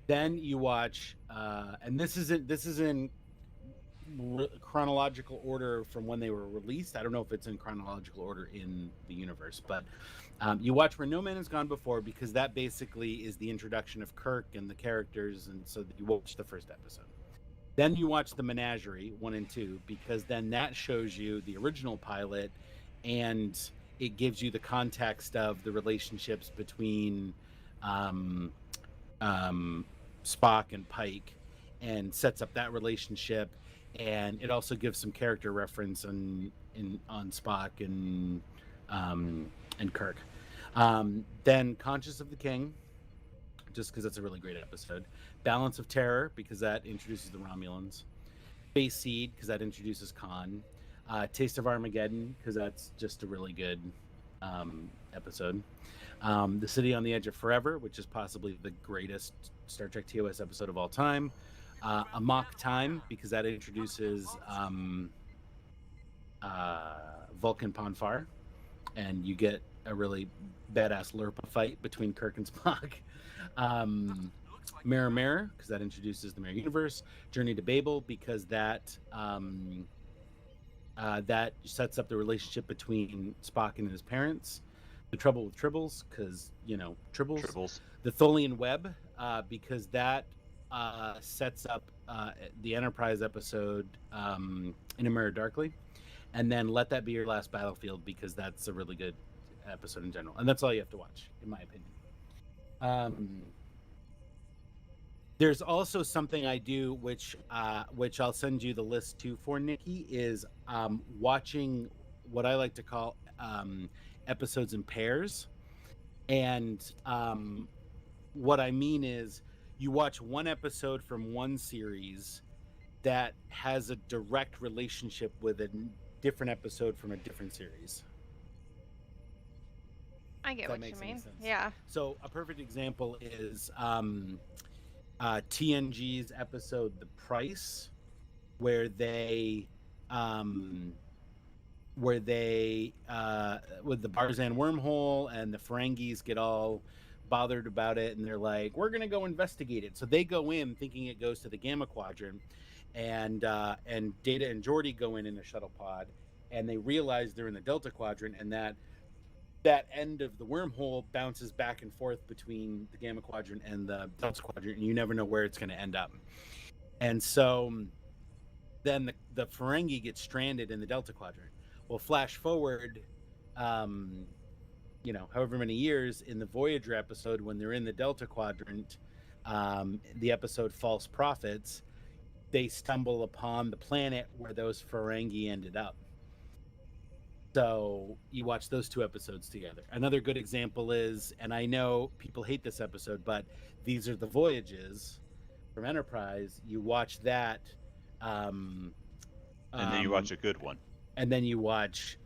Then you watch, and this is in chronological order from when they were released. I don't know if it's in chronological order in the universe, but you watch Where No Man Has Gone Before because that basically is the introduction of Kirk and the characters, and so that you watch the first episode. Then you watch the Menagerie 1 and 2 because then that shows you the original pilot, and it gives you the context of the relationships between Spock and Pike, and sets up that relationship, and it also gives some character reference on Spock and Kirk. Then Conscious of the King, just because that's a really great episode. Balance of Terror, because that introduces the Romulans. Space Seed, because that introduces Khan. Taste of Armageddon, because that's just a really good episode. The City on the Edge of Forever, which is possibly the greatest Star Trek TOS episode of all time. Amok Time, because that introduces Vulcan Ponfar, and you get a really badass Lurpa fight between Kirk and Spock. Mirror Mirror, because that introduces the Mirror Universe. Journey to Babel, because that that sets up the relationship between Spock and his parents. The Trouble with Tribbles, because Tribbles. The Tholian Web, because that sets up the Enterprise episode In a Mirror Darkly, and then Let That Be Your Last Battlefield, because that's a really good episode in general, and that's all you have to watch, in my opinion. There's also something I do, which I'll send you the list to for Nikki, is watching what I like to call episodes in pairs. And what I mean is you watch one episode from one series that has a direct relationship with a different episode from a different series. I get If that what you makes any mean. sense. Yeah. So a perfect example is TNG's episode "The Price," where they with the Barzan wormhole, and the Ferengis get all bothered about it, and they're like, "We're gonna go investigate it." So they go in thinking it goes to the Gamma Quadrant, and Data and Geordi go in a shuttle pod, and they realize they're in the Delta Quadrant, and that end of the wormhole bounces back and forth between the Gamma Quadrant and the Delta Quadrant, and you never know where it's going to end up. And so then the Ferengi gets stranded in the Delta Quadrant. Well, flash forward, however many years, in the Voyager episode when they're in the Delta Quadrant, the episode "False Prophets," they stumble upon the planet where those Ferengi ended up. So you watch those two episodes together. Another good example is, and I know people hate this episode, but These Are the Voyages from Enterprise. You watch that, And then you watch a good one. and then you watch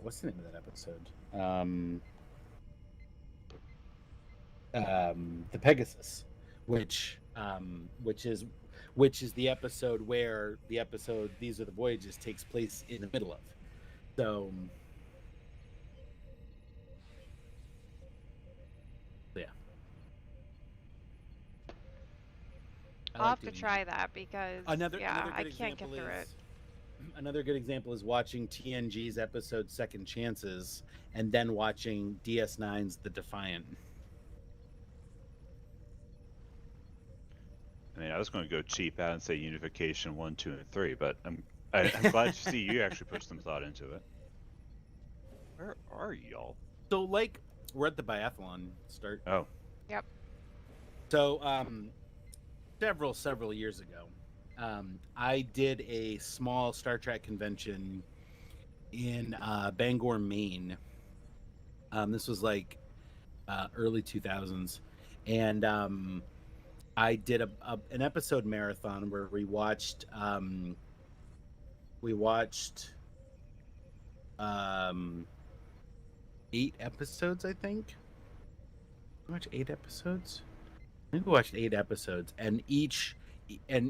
what's the name of that episode? The Pegasus, which is the episode where the episode "These Are the Voyages" takes place in the middle of. So yeah, I'll have to try that because Another I good can't get example through it. is another good example is watching TNG's episode "Second Chances" and then watching DS9's "The Defiant." I mean, I was going to go cheap out and say Unification 1, 2, and 3, but I'm glad to see you actually put some thought into it. Where are y'all? So, we're at the biathlon start. Oh. Yep. So, several years ago, I did a small Star Trek convention in Bangor, Maine. This was early 2000s, and I did an episode marathon where we watched 8 episodes, I think. We watched 8 episodes. I think we watched 8 episodes, and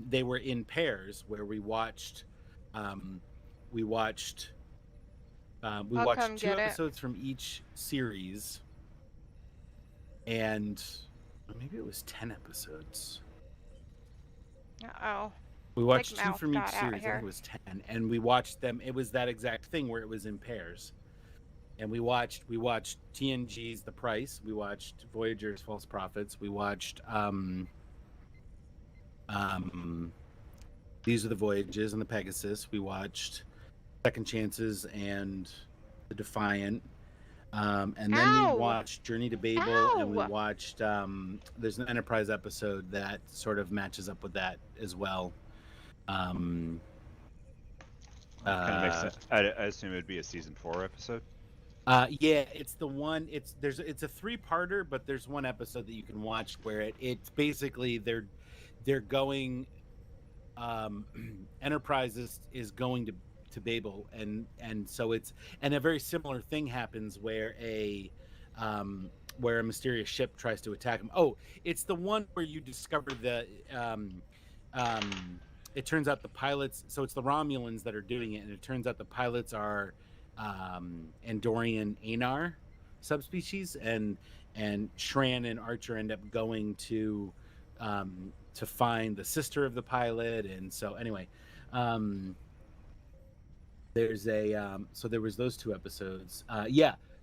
they were in pairs where we watched 2 episodes from each series, and maybe it was 10 episodes. Oh. We watched 2 from each series. I think it was 10, and we watched them. It was that exact thing where it was in pairs, and we watched TNG's "The Price." We watched Voyager's "False Prophets." We watched "These Are the Voyages" and "The Pegasus." We watched "Second Chances" and "The Defiant." And then we watched "Journey to Babel," and we watched there's an Enterprise episode that sort of matches up with that as well. Kind of makes sense. I assume it would be a season 4 episode. Yeah, it's the one. It's a 3-parter, but there's one episode that you can watch where it's basically they're going. Enterprise is going to Babel, and so a very similar thing happens where a mysterious ship tries to attack them. Oh, it's the one where you discover the it turns out the pilots. So it's the Romulans that are doing it, and it turns out the pilots are Andorian Anar subspecies, and Shran and Archer end up going to find the sister of the pilot. And so anyway, there's so there was those 2 episodes.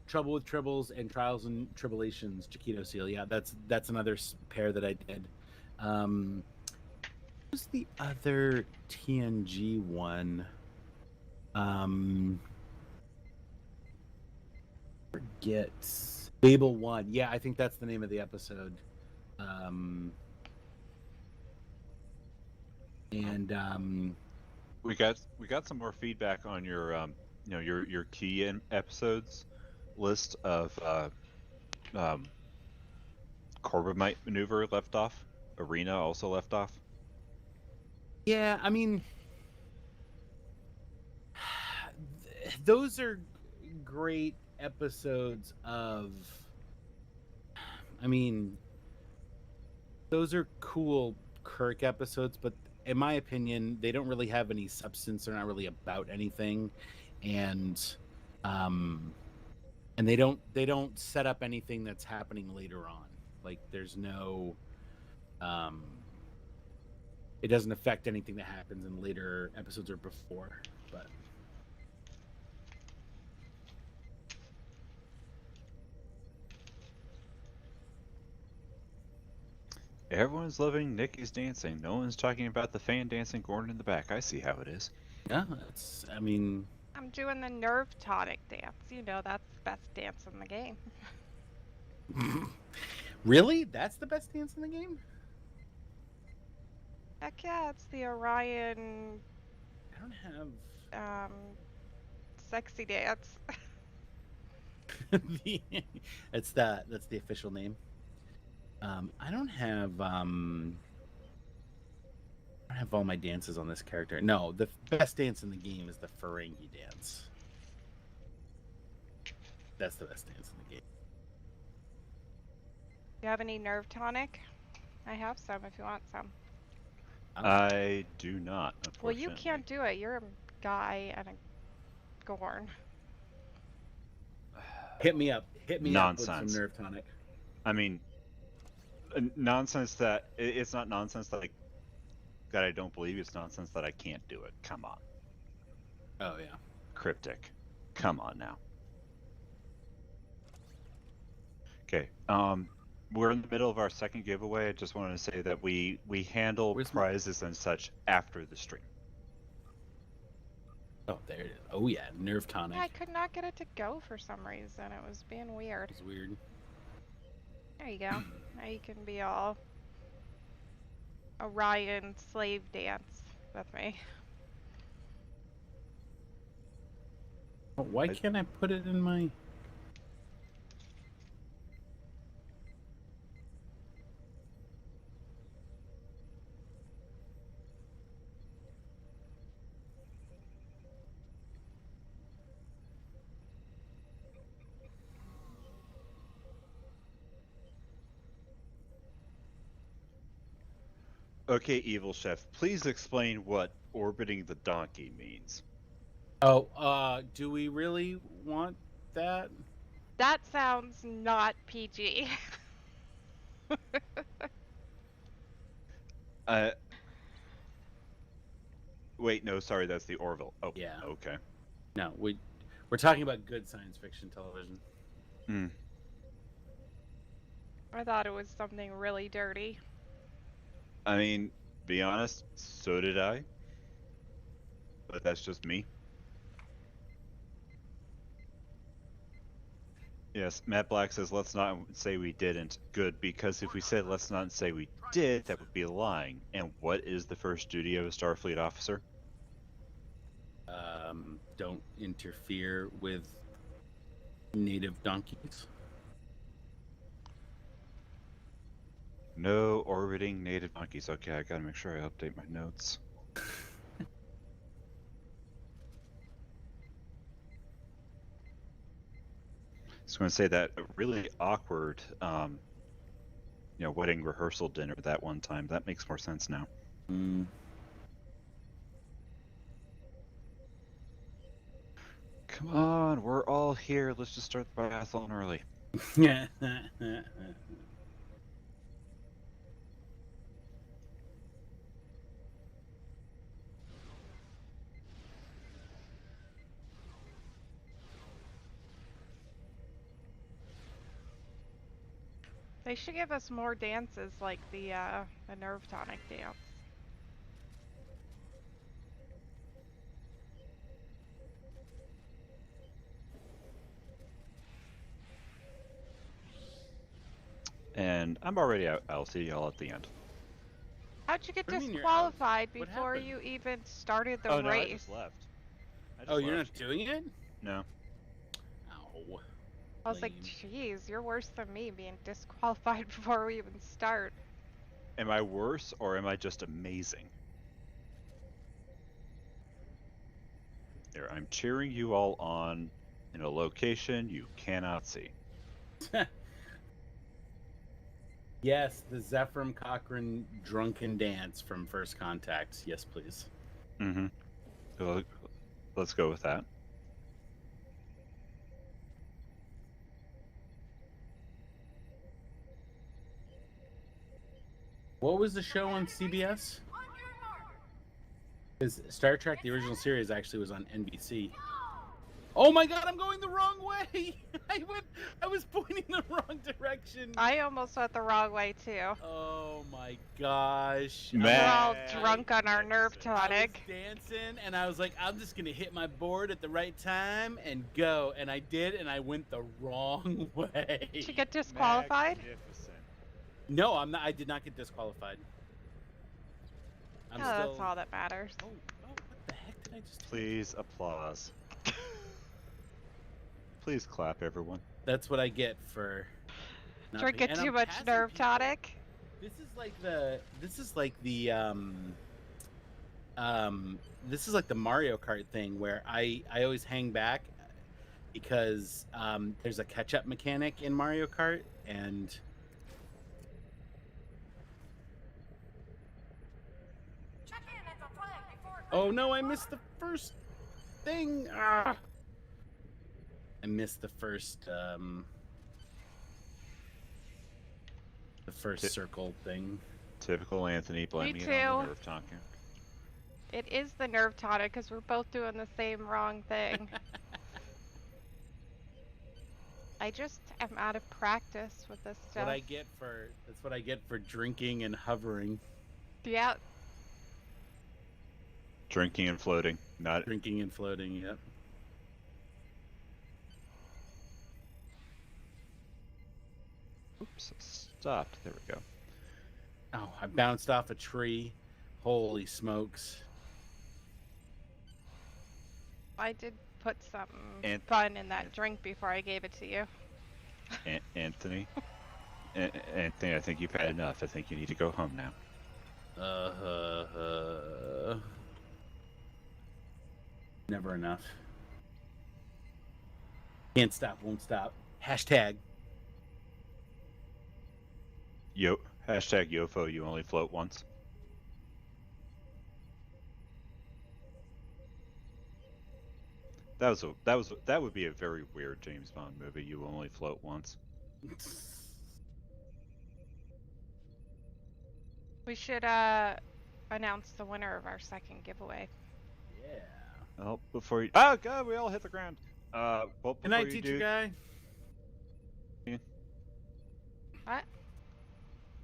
Trouble with Tribbles and Trials and Tribulations, Chiquito Seal. Yeah, that's another pair that I did. Who's the other TNG one? Forget. Babel 1. Yeah, I think that's the name of the episode. We got some more feedback on your your key episodes list of Corbomite maneuver left off. Arena also left off. Yeah, I mean, those are great episodes of. I mean, those are cool Kirk episodes, but in my opinion, they don't really have any substance. They're not really about anything, and um, and they don't set up anything that's happening later on. Like there's no, um, it doesn't affect anything that happens in later episodes or before. But Everyone's loving Nikki's dancing. No one's talking about the fan dancing Gordon in the back. I see how it is. yeah, it's. I mean, I'm doing the nerve tonic dance. You know, that's the best dance in the game. really, that's the best dance in the game. Heck yeah, it's the Orion I don't have. um, sexy dance. That's the official name. I don't have I don't have all my dances on this character. No, the best dance in the game is the Ferengi dance. That's the best dance in the game. Do you have any nerve tonic? I have some if you want some. I do not, Well, unfortunately. you can't do it. You're a guy and a Gorn. Hit me up. Hit me up with Nonsense. some nerve tonic. I mean, nonsense that it's not nonsense that I don't believe. It's nonsense that I can't do it. Come on. Oh yeah. Cryptic. Come on now. Okay. We're in the middle of our second giveaway. I just wanted to say that we handle Where's my- prizes and such after the stream. Oh, there it is. Oh yeah, nerve tonic. Yeah, I could not get it to go for some reason. It was being weird. It's weird. There you go. Now you can be all Orion slave dance with me. Oh, why can't I put it in my? Okay, Evil Chef, please explain what orbiting the donkey means. Oh, do we really want that? That sounds not PG. Wait, no, sorry, that's the Orville. Oh, Yeah. okay. No, we're talking about good science fiction television. I thought it was something really dirty. I mean, be honest, so did I. But that's just me. Yes, Matt Black says, let's not say we didn't. Good, because if we said let's not say we did, that would be lying. And what is the first duty of a Starfleet officer? Don't interfere with native donkeys. No orbiting native monkeys. Okay, I gotta make sure I update my notes. Just gonna say that really awkward, wedding rehearsal dinner that one time. That makes more sense now. Mm. Come on, we're all here. Let's just start the biathlon early. Yeah. They should give us more dances like the nerve tonic dance. And I'm already out. I'll see y'all at the end. How'd you get What do you mean you're disqualified What before happened? you even started the Oh, no, I race? just left. Oh, you're not doing it? No. Ow. I was like, Lame. geez, you're worse than me being disqualified before we even start. Am I worse or am I just amazing? Here, I'm cheering you all on in a location you cannot see. Yes, the Zephram Cochrane drunken dance from First Contact. Yes, please. Mm-hmm. So, let's go with that. What was the show on CBS? Because Star Trek: The Original Series actually was on NBC. Oh my God, I'm going the wrong way. I was pointing the wrong direction. I almost went the wrong way too. Oh my gosh. We're all Magnificent. drunk on our nerve I was tonic. dancing and I was like, I'm just gonna hit my board at the right time and go. And I did, and I went the wrong way. Did you get disqualified? Magnificent. No, I'm not. I did not get disqualified. I'm Oh, still. that's all that matters. Oh, what the heck did I just? Please applause. Please clap, everyone. That's what I get for. not Drinking and too I'm much passing nerve people. tonic. This is like the. This is like the Mario Kart thing where I always hang back because there's a catch up mechanic in Mario Kart and. Oh no! I missed the first thing. Ah! I missed the first circle thing. Typical Anthony blaming it on too. the nerve talking. It is the nerve tonic because we're both doing the same wrong thing. I just am out of practice with this stuff. That's what I get for drinking and hovering. Yeah, Drinking and floating. Not Drinking and floating, yep. Oops, stopped. There we go. Oh, I bounced off a tree. Holy smokes. I did put some And- fun in that drink before I gave it to you. Anthony. Anthony, I think you've had enough. I think you need to go home now. Never enough. Can't stop, won't stop. Hashtag. Hashtag YOFO, you only float once. That would be a very weird James Bond movie. You only float once. We should announce the winner of our second giveaway. Yeah. Well, before you, oh god, we all hit the ground. Well, Can I before you teach you guy? What?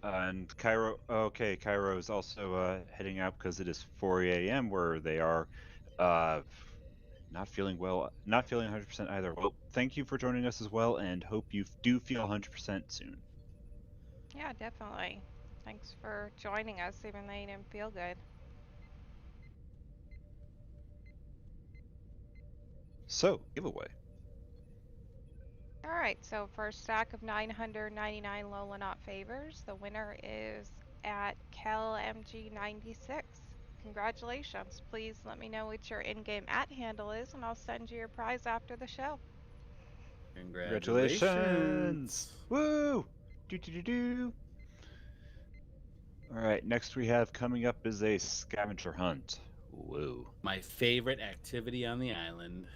And Cairo, okay, Cairo is also heading out because it is 4 a.m. where they are. Not feeling well, not feeling 100% either. Well, thank you for joining us as well, and hope you do feel 100% soon. Yeah, definitely. Thanks for joining us, even though you didn't feel good. So, giveaway. Alright, so for a stack of 999 Lola Not Favors, the winner is at KelMG96. Congratulations. Please let me know what your in-game @handle is, and I'll send you your prize after the show. Congratulations! Woo! Do. Alright, next we have coming up is a scavenger hunt. Whoa. My favorite activity on the island.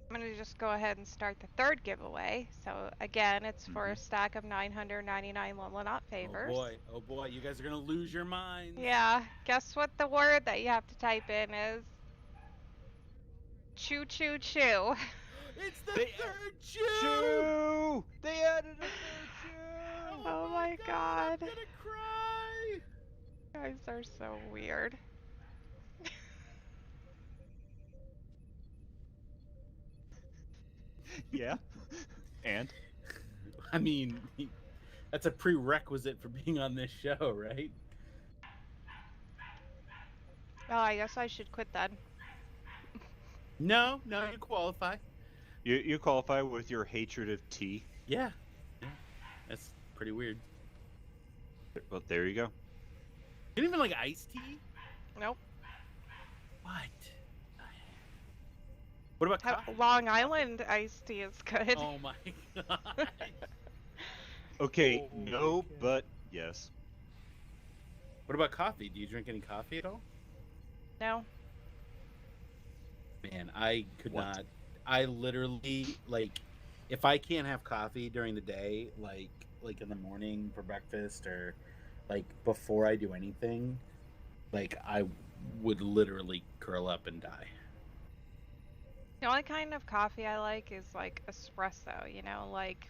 I'm going to just go ahead and start the third giveaway. So again, it's for a stack of 999 Lola Not Favors. Oh boy, you guys are gonna lose your minds. Yeah, guess what the word that you have to type in is? Choo choo choo. It's the They- third chew! Choo! They added a third choo! Oh my god. I'm gonna cry! You guys are so weird. Yeah. And? I mean, that's a prerequisite for being on this show, right? Oh, I guess I should quit then. No, you qualify. You qualify with your hatred of tea. Yeah. That's pretty weird. Well, there you go. You didn't even like iced tea? Nope. What? What about coffee? Long Island iced tea is good. Oh my god. Okay, Oh, no, okay. but yes. What about coffee? Do you drink any coffee at all? No. Man, I could What? not. I literally like if I can't have coffee during the day, like in the morning for breakfast or like before I do anything, like I would literally curl up and die. The only kind of coffee I like is like espresso, you know, like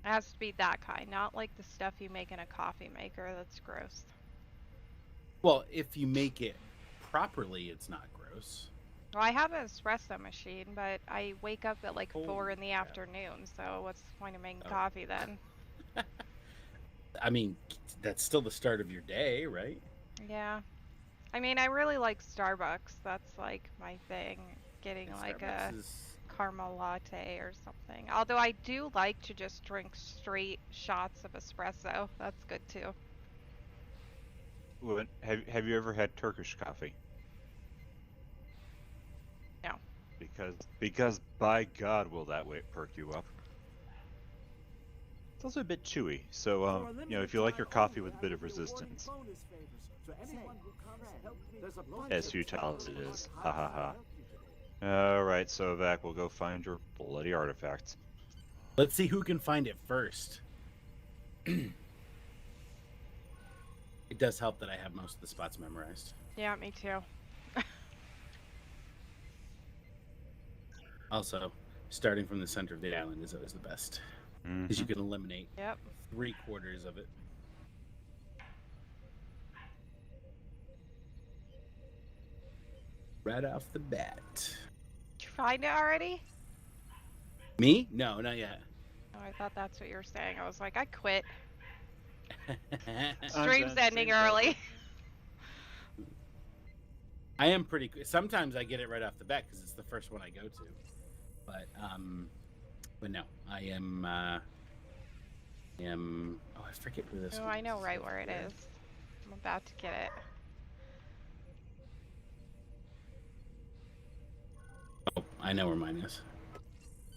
it has to be that kind, not like the stuff you make in a coffee maker. That's gross. Well, if you make it properly, it's not gross. Well, I have an espresso machine, but I wake up at like 4 Holy in the crap. afternoon, so what's the point of making Oh. coffee then? I mean, that's still the start of your day, right? Yeah. I mean, I really like Starbucks. That's like my thing. Getting And like Starbucks a is caramel latte or something. Although I do like to just drink straight shots of espresso. That's good too. Have you ever had Turkish coffee? No. Because by God will that way perk you up. It's also a bit chewy, so if you like your coffee with a bit of resistance, as futile as it is, ha ha ha. All right, so Vac, we'll go find your bloody artifacts. Let's see who can find it first. It does help that I have most of the spots memorized. Yeah, me too. Also, starting from the center of the island is always the best because you can eliminate Yep. 3/4 of it. Right off the bat. Did you find it already? Me? No, not yet. Oh, I thought that's what you were saying. I was like, I quit. I'm Stream's done. ending Stream's early. I am pretty. Sometimes I get it right off the bat because it's the first one I go to. But no, I am. Oh, I forget where this. Oh, I know right where it is. I'm about to get it. Oh, I know where mine is.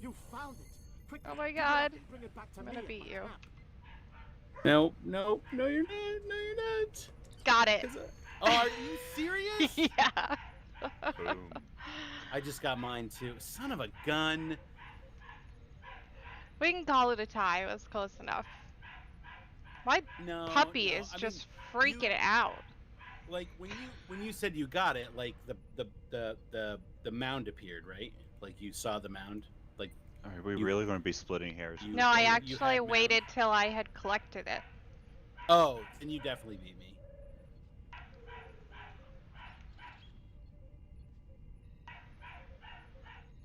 You found it. Quick, Oh my dig it up God. and bring it back to I'm me gonna at beat the you. camp. No, you're not. No, you're not. Got it. Oh, are you serious? Yeah. Boom. I just got mine too. Son of a gun. We can call it a tie. It was close enough. My No, puppy no, is I just mean, freaking out. Like when you said you got it, like the mound appeared, right? Like you saw the mound. Like Are we really going to be splitting hairs? No, I you actually had mound. waited till I had collected it. Oh, then you definitely beat me.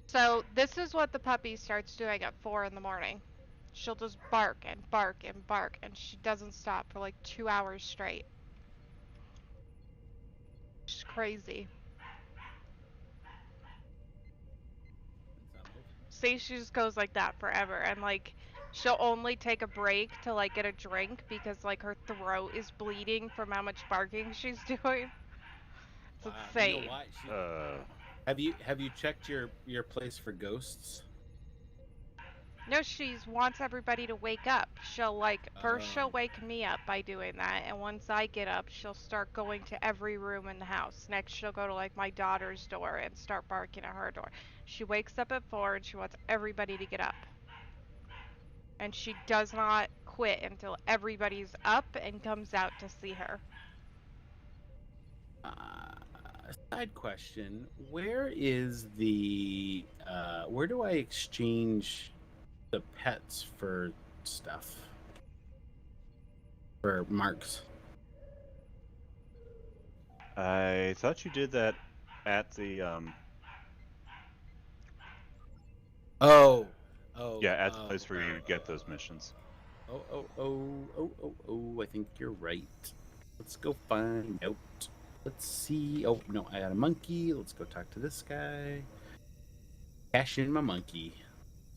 So this is what the puppy starts doing at 4 in the morning. She'll just bark and bark and bark, and she doesn't stop for like 2 hours straight. She's crazy. See, she just goes like that forever, and like she'll only take a break to like get a drink because like her throat is bleeding from how much barking she's doing. It's Wow, insane. you know what? Have you checked your place for ghosts? No, she wants everybody to wake up. She'll like first Oh. she'll wake me up by doing that, and once I get up, she'll start going to every room in the house. Next, she'll go to like my daughter's door and start barking at her door. She wakes up at 4 and she wants everybody to get up. And she does not quit until everybody's up and comes out to see her. Side question: where is the where do I exchange the pets for stuff for marks? I thought you did that at the Oh, at the place where you get those missions. Oh, I think you're right. Let's go find out. Let's see. Oh, no, I got a monkey. Let's go talk to this guy. Cash in my monkey.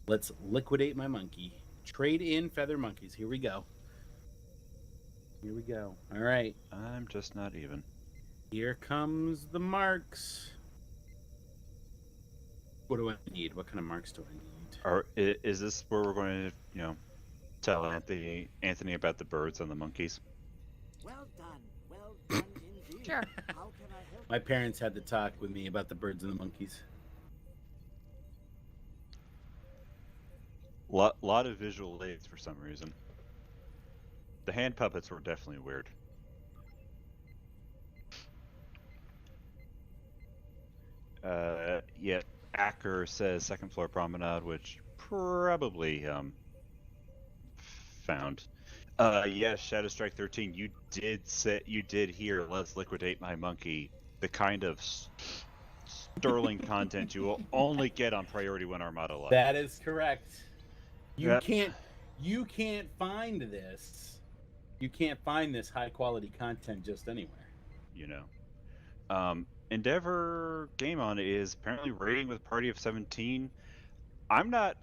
Let's liquidate my monkey. Trade in feather monkeys. Here we go. All right. I'm just not even. Here comes the marks. What do I need? What kind of marks do I need? Or is this where we're going to, tell Anthony about the birds and the monkeys? Well done. Well done indeed. Sure. How can I help? My parents had to talk with me about the birds and the monkeys. Lot of visual aids for some reason. The hand puppets were definitely weird. Yeah, Acker says second floor promenade, which probably found. Yeah, Shadow Strike 13. You did hear "Let's liquidate my monkey." The kind of sterling content you will only get on Priority One Armada Live. That is correct. You Yep. can't find this. You can't find this high quality content just anywhere. Endeavor Game On is apparently raiding with a party of 17. I'm not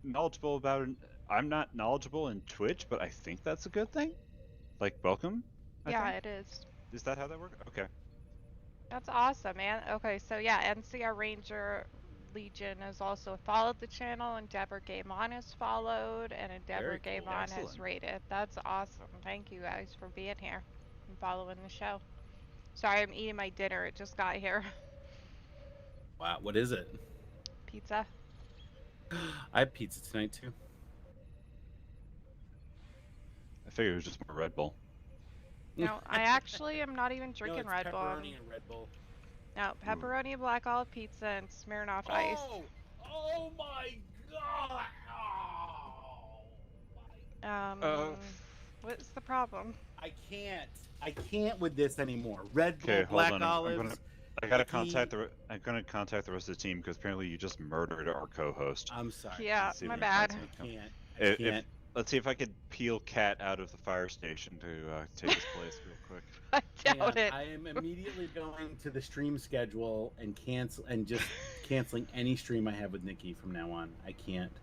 knowledgeable about it. I'm not knowledgeable in Twitch, but I think that's a good thing. Welcome. Yeah, think? it is. Is that how that works? Okay. That's awesome, man. Okay, so yeah, NCR Ranger Legion has also followed the channel. Endeavor Game On has followed, and Endeavor Very Game cool. On has Excellent. rated. That's awesome. Thank you guys for being here and following the show. Sorry, I'm eating my dinner. It just got here. Wow, what is it? Pizza. I had pizza tonight too. I figured it was just more Red Bull. No, I actually am not even No, drinking it's Red Bull. pepperoni and Red Bull. No, pepperoni, black olive pizza, and Smirnoff Ice. Oh my god! Oh What's the problem? I can't with this anymore. Red Bull, Okay, hold black on. olives. I gotta Nikki. I'm gonna contact the rest of the team because apparently you just murdered our co-host. I'm sorry. Yeah, Let's see my if we bad. can I find can't. I If- can't. Let's see if I could peel Cat out of the fire station to take his place real quick. I Hang doubt on, it. I am immediately going to the stream schedule and just canceling any stream I have with Nikki from now on. I can't.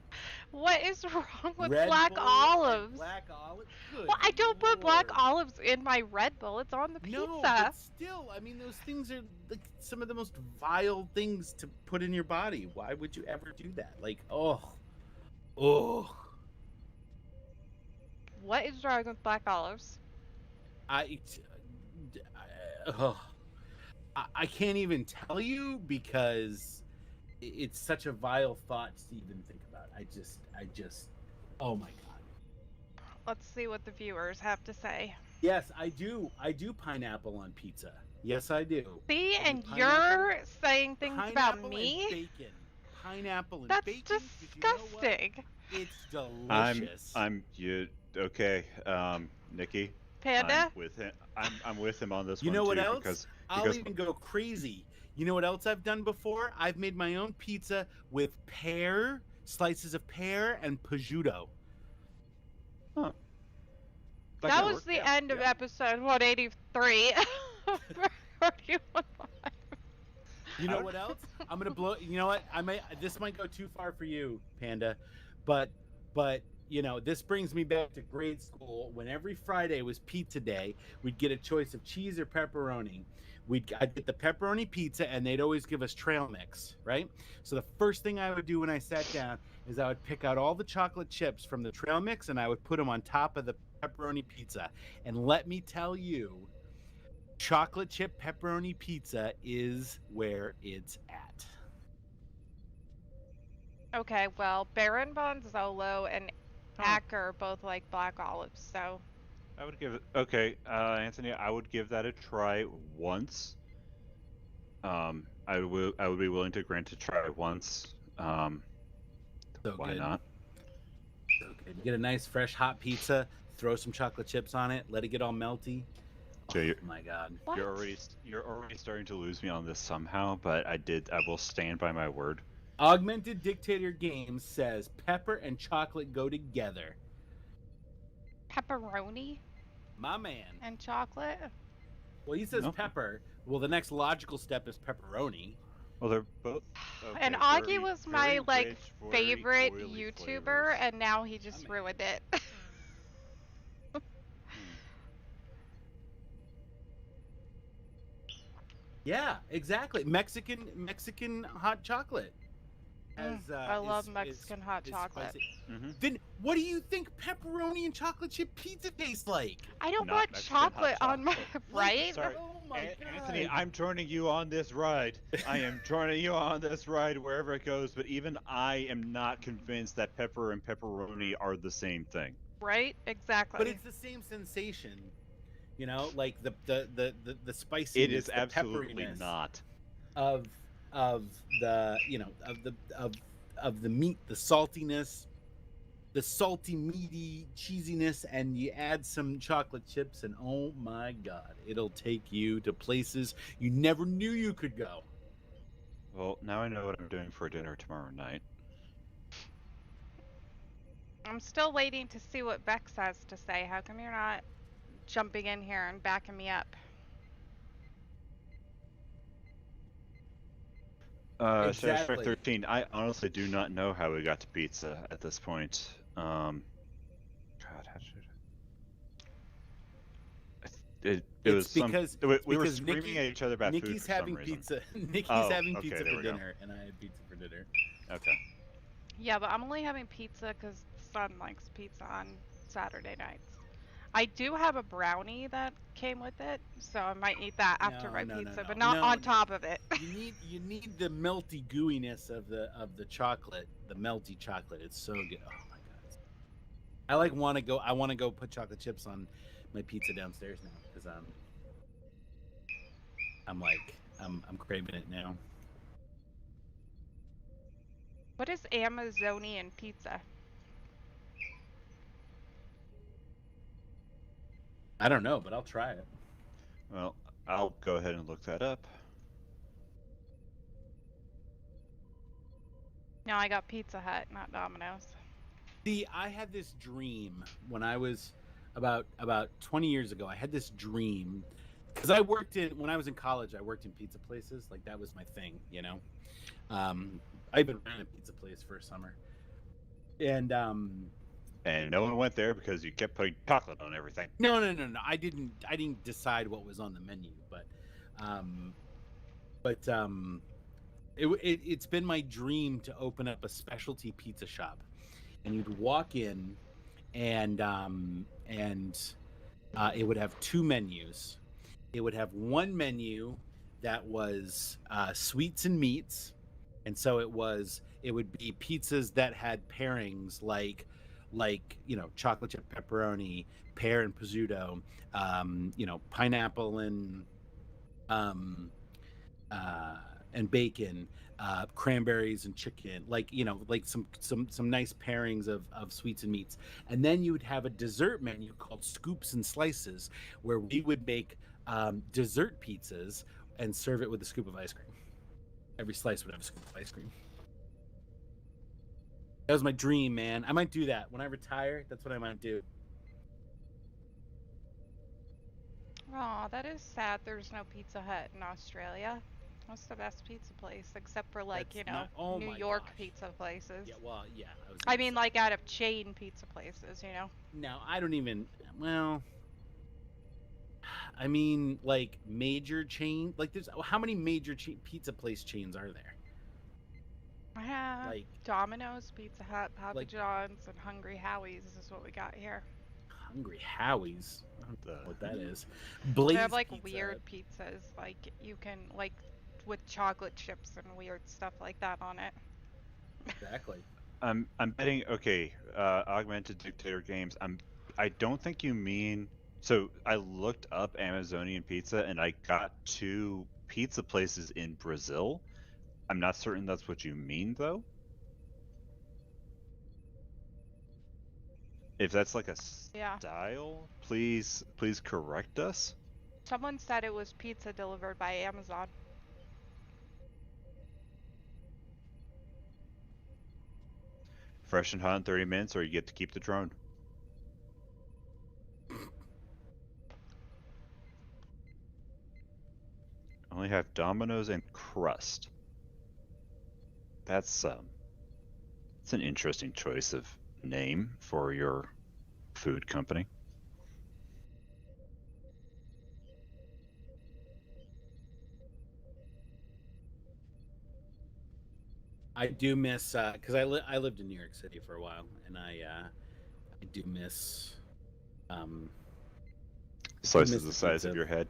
What is wrong with Red black Bull and olives? Black olives. Good Well, I don't put black Lord. olives in my Red Bull. It's on the pizza. No, but still, I mean, those things are like some of the most vile things to put in your body. Why would you ever do that? Oh. What is wrong with black olives? I can't even tell you because it's such a vile thought to even think about. I just, oh my god. Let's see what the viewers have to say. Yes, I do pineapple on pizza. Yes, I do. See, I do and pineapple- you're saying things about pineapple me? and bacon. Pineapple and That's bacon. 'cause you know what? disgusting. It's delicious. Okay, Nikki. Panda? I'm with him. I'm with him on this You one know what too else? because I'll even go crazy. You know what else I've done before? I've made my own pizza with slices of pear and prosciutto. That was the end of episode 183. You know what else? I'm gonna blow. You know what? This might go too far for you, Panda, but this brings me back to grade school when every Friday was pizza day. We'd get a choice of cheese or pepperoni. I'd get the pepperoni pizza, and they'd always give us trail mix, right? So the first thing I would do when I sat down is I would pick out all the chocolate chips from the trail mix, and I would put them on top of the pepperoni pizza. And let me tell you, chocolate chip pepperoni pizza is where it's at. Okay, well, Baron Bonzolo and Acker both like black olives, so I would give it. Anthony, I would give that a try once. I would be willing to grant a try once. So Why good. not? So good. You get a nice fresh hot pizza, throw some chocolate chips on it, let it get all melty. Jay, Oh my god. what? You're already starting to lose me on this somehow, but I will stand by my word. Augmented Dictator Games says pepper and chocolate go together. Pepperoni My man. and chocolate? Well, he says No. pepper. Well, the next logical step is pepperoni. Well, they're both. And okay, Augie very- was very my rich, very favorite oily YouTuber, flavors. and now he just man. ruined it. Yeah, exactly. Mexican hot chocolate I love is Mexican hot chocolate. spicy. Mm-hmm. Then what do you think pepperoni and chocolate chip pizza tastes like? I don't Not want Mexican hot chocolate on my chocolate. Like, right. Sorry, oh my Anthony, god. I'm joining you on this ride. I am joining you on this ride wherever it goes, but even I am not convinced that pepper and pepperoni are the same thing. Right? But Exactly. it's the same sensation, like the It is spiciness, the absolutely pepperiness not. of of the of the meat, the saltiness, the salty meaty cheesiness, and you add some chocolate chips, and oh my god, it'll take you to places you never knew you could go. Well, now I know what I'm doing for dinner tomorrow night. I'm still waiting to see what Bex has to say. How come you're not jumping in here and backing me up? Sheriff Strike Exactly. 13, I honestly do not know how we got to pizza at this point. God, how should it It's was some. because We were because screaming at each other about food Nikki's for some having reason. pizza. Nikki's Oh, having okay, pizza there for we go. dinner, and I had pizza for dinner. Okay. Yeah, but I'm only having pizza because son likes pizza on Saturday nights. I do have a brownie that came with it, so I might eat that after No, my no, no, pizza, no, but not no, on no. top of it. You need the melty gooiness of the chocolate, the melty chocolate. It's so good. Oh my god. I want to go put chocolate chips on my pizza downstairs now because I'm craving it now. What is Amazonian pizza? I don't know, but I'll try it. Well, I'll go ahead and look that up. No, I got Pizza Hut, not Domino's. See, I had this dream when I was about 20 years ago. I had this dream because when I was in college. I worked in pizza places. Like that was my thing. I even ran a pizza place for a summer, and And no one went there because you kept putting chocolate on everything. no, no, no, no. I didn't decide what was on the menu, um, but it's been my dream to open up a specialty pizza shop, and you'd walk in, and it would have two menus. It would have one menu that was sweets and meats, and so it would be pizzas that had pairings like chocolate chip pepperoni, pear and prosciutto, pineapple um, uh, and bacon, cranberries and chicken, like some nice pairings of sweets and meats. And then you would have a dessert menu called scoops and slices, where we would make dessert pizzas and serve it with a scoop of ice cream. Every slice would have a scoop of ice cream. That was my dream, man. I might do that when I retire. That's what I might do. Aw, that is sad there's no Pizza Hut in Australia. What's the best pizza place? Except for like, That's not. Oh New my York gosh. pizza places. Yeah. Well. Yeah. I was I gonna mean, say. like out of chain pizza places. Now I don't even. Well, I mean, like major chain. Like, there's how many major pizza place chains are there? Like, Domino's, Pizza Hut, Papa like John's, and Hungry Howie's is what we got here. Hungry Howie's. I don't know The what that is. They have Blaze like Pizza. weird pizzas, like you can like with chocolate chips and weird stuff like that on it. Exactly. I'm betting. Okay, augmented dictator games. I don't think you mean. So I looked up Amazonian pizza and I got two pizza places in Brazil. I'm not certain that's what you mean though. If that's like a Yeah. style, please correct us. Someone said it was pizza delivered by Amazon. Fresh and hot in 30 minutes, or you get to keep the drone. Only have Domino's and crust. That's it's an interesting choice of name for your food company. I do miss because I lived in New York City for a while, and I do miss Slices the the size pizza. of your head.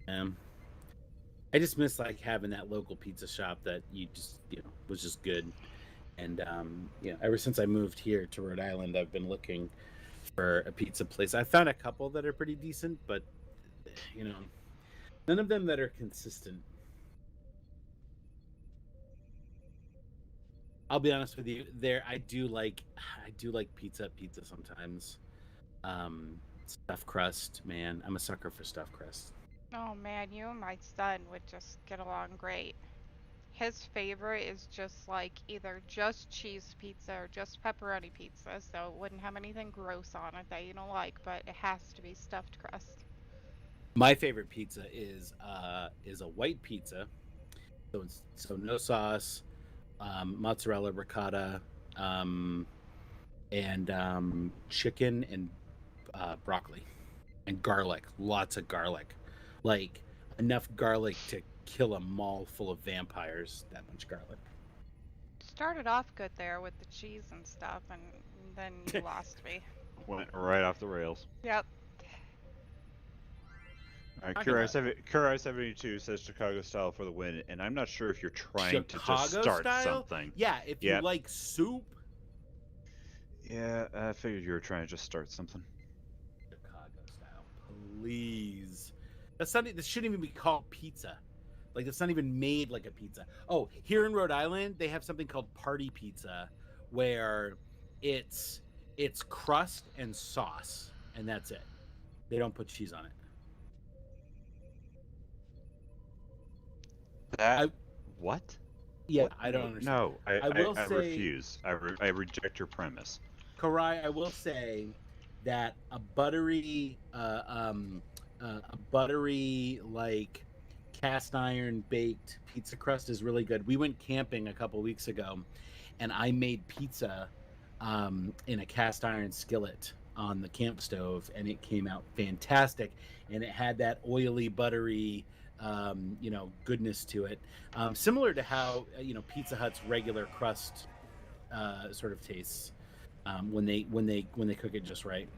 I just miss like having that local pizza shop that you just was just good. And ever since I moved here to Rhode Island, I've been looking for a pizza place. I found a couple that are pretty decent, but none of them that are consistent. I'll be honest with you. I do like pizza sometimes. Stuffed crust, man. I'm a sucker for stuffed crust. Oh man, you and my son would just get along great. His favorite is just like either just cheese pizza or just pepperoni pizza, so it wouldn't have anything gross on it that you don't like, but it has to be stuffed crust. My favorite pizza is a white pizza, so no sauce, mozzarella, ricotta, and chicken and broccoli and garlic, lots of garlic, like enough garlic to kill a mall full of vampires. That much garlic. Started off good there with the cheese and stuff, and then you lost me. Went right off the rails. Yep. All right, Talking about Kurai72 says Chicago style for the win, and I'm not sure if you're trying to just Chicago start style? something. Yeah, if you like soup. Yeah, I figured you were trying to just start something. Chicago style, please. This shouldn't even be called pizza. Like, it's not even made like a pizza. Oh, here in Rhode Island, they have something called party pizza, where it's crust and sauce, and that's it. They don't put cheese on it. What? Yeah, I don't understand. No, I will say, refuse. I reject your premise. Karai, I will say that a buttery like cast iron baked pizza crust is really good. We went camping a couple weeks ago, and I made pizza in a cast iron skillet on the camp stove, and it came out fantastic. And it had that oily, buttery, goodness to it, similar to how Pizza Hut's regular crust sort of tastes when they cook it just right.